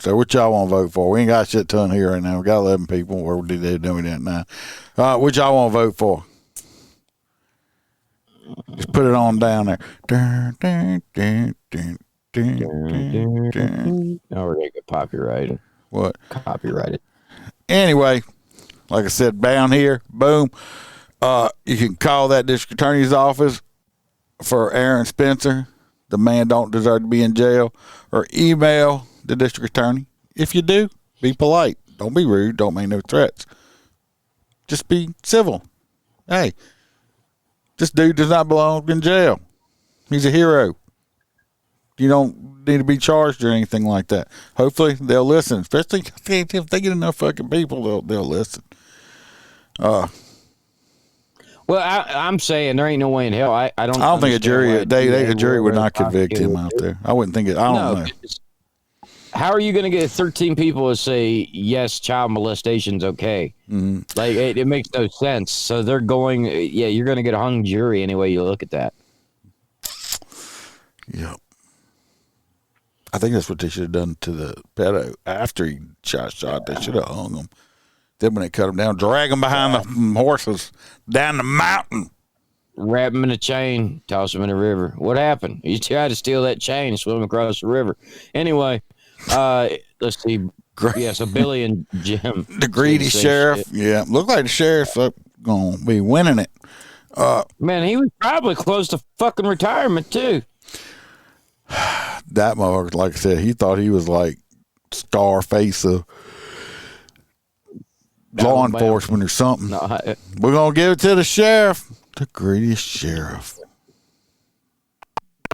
So what y'all want to vote for? We ain't got a shit ton here right now. We got 11 people. Where did they do it at now? What y'all want to vote for? Just put it on down there. Now we're gonna get copyrighted. What? Copyrighted. Anyway, like I said, down here, boom. You can call that district attorney's office for Aaron Spencer. The man don't deserve to be in jail. Or email the district attorney. If you do, be polite. Don't be rude. Don't make no threats. Just be civil. Hey, this dude does not belong in jail. He's a hero. You don't need to be charged or anything like that. Hopefully they'll listen. Especially if they get enough fucking people, they'll listen. Well, I'm saying there ain't no way in hell. I don't think a jury would not convict him out there. I wouldn't think it. I don't know. How are you going to get 13 people to say yes, child molestation's okay? Mm-hmm. Like it makes no sense. So they're going. Yeah, you're going to get a hung jury anyway you look at that. Yep. I think that's what they should have done to the pedo after he shot. They should have hung him. Then when they cut him down, drag him behind the horses down the mountain. Wrap him in a chain, toss him in the river. What happened? He tried to steal that chain and swim across the river. Anyway, let's see. Yeah, so Billy and Jim. The greedy sheriff. Shit. Yeah, look like the sheriff's going to be winning it. Man, he was probably close to fucking retirement, too. That motherfucker, like I said, he thought he was like Scarface of law enforcement or something. No, we're going to give it to the sheriff. The greatest sheriff.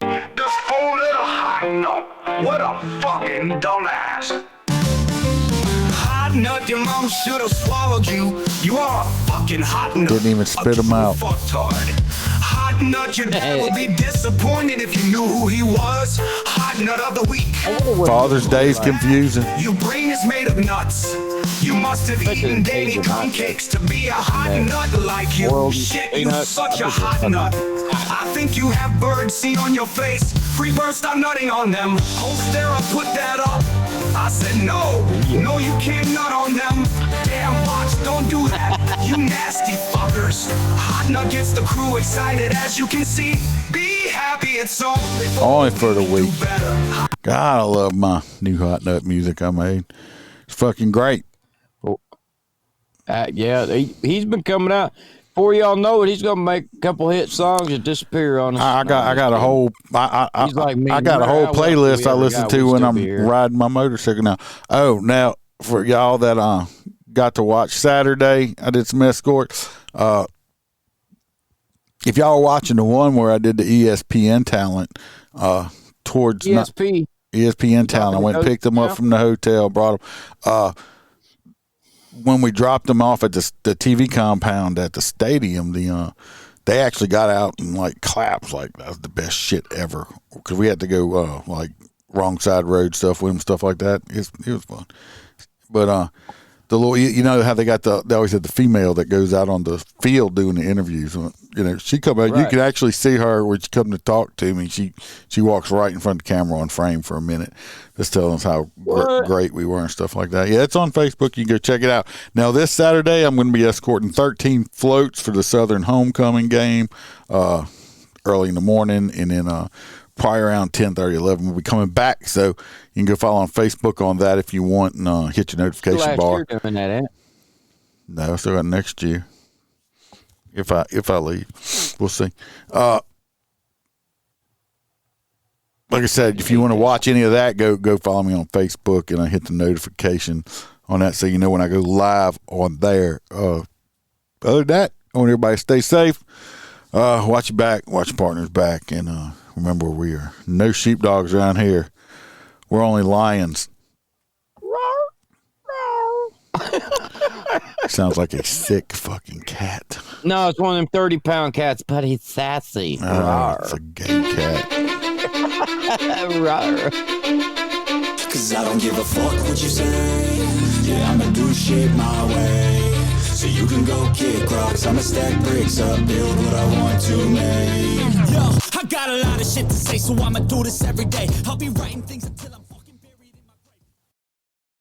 This fool little hot nut. What a fucking dumbass. Hot nut, your mom should have swallowed you. You are a fucking hot nut. Didn't even spit him out. Hot nut, your dad would be disappointed if you knew who he was. Hot nut of the week. Father's Day is confusing. Your brain is made of nuts. You must have eaten daily pancakes to be a hot nut like you. Shit, you such a hot nut. I think you have bird seed on your face. Free birds, stop nutting on them. Holstera, put that up. I said no, no you can't nut on them. Damn box, don't do that, you nasty fuckers. Hot nut gets the crew excited as you can see. Be happy it's only for the week. God, I love my new hot nut music I made. It's fucking great. Yeah, he's been coming out. Before y'all know it, he's gonna make a couple hit songs and disappear on us. I got a whole playlist I listen to when I'm riding my motorcycle now. Oh, now for y'all that got to watch Saturday, I did some escorts. If y'all are watching the one where I did the ESPN talent towards ESPN talent, I went and picked them up from the hotel, brought them. When we dropped them off at the TV compound at the stadium, they actually got out and like claps like that was the best shit ever because we had to go like wrong side road stuff with them, stuff like that. It was fun, but the little, you know how they always have the female that goes out on the field doing the interviews. You know, she come out. Right. You can actually see her when she come to talk to me. She walks right in front of the camera on frame for a minute, just telling us how great we were and stuff like that. Yeah, it's on Facebook. You can go check it out. Now this Saturday, I'm going to be escorting 13 floats for the Southern homecoming game early in the morning, and then probably around 10:30, 11 we'll be coming back. So you can go follow on Facebook on that if you want, and hit your notification bar. Doing that, eh? No, I still got next year. If I leave, we'll see. Like I said, if you want to watch any of that, go follow me on Facebook, and I hit the notification on that so you know when I go live on there. Other than that, I want everybody to stay safe. Watch your back, watch your partner's back, and remember, we are no sheepdogs around here. We're only lions. Sounds like a sick fucking cat. No, it's one of them 30-pound cats, but he's sassy. It's a gay cat. Cause I don't give a fuck what you say. Yeah, I'ma do shit my way. So you can go kick rocks, I'ma stack bricks up, build what I want to make. Yo, I got a lot of shit to say, so I'ma do this every day. I'll be writing things until I'm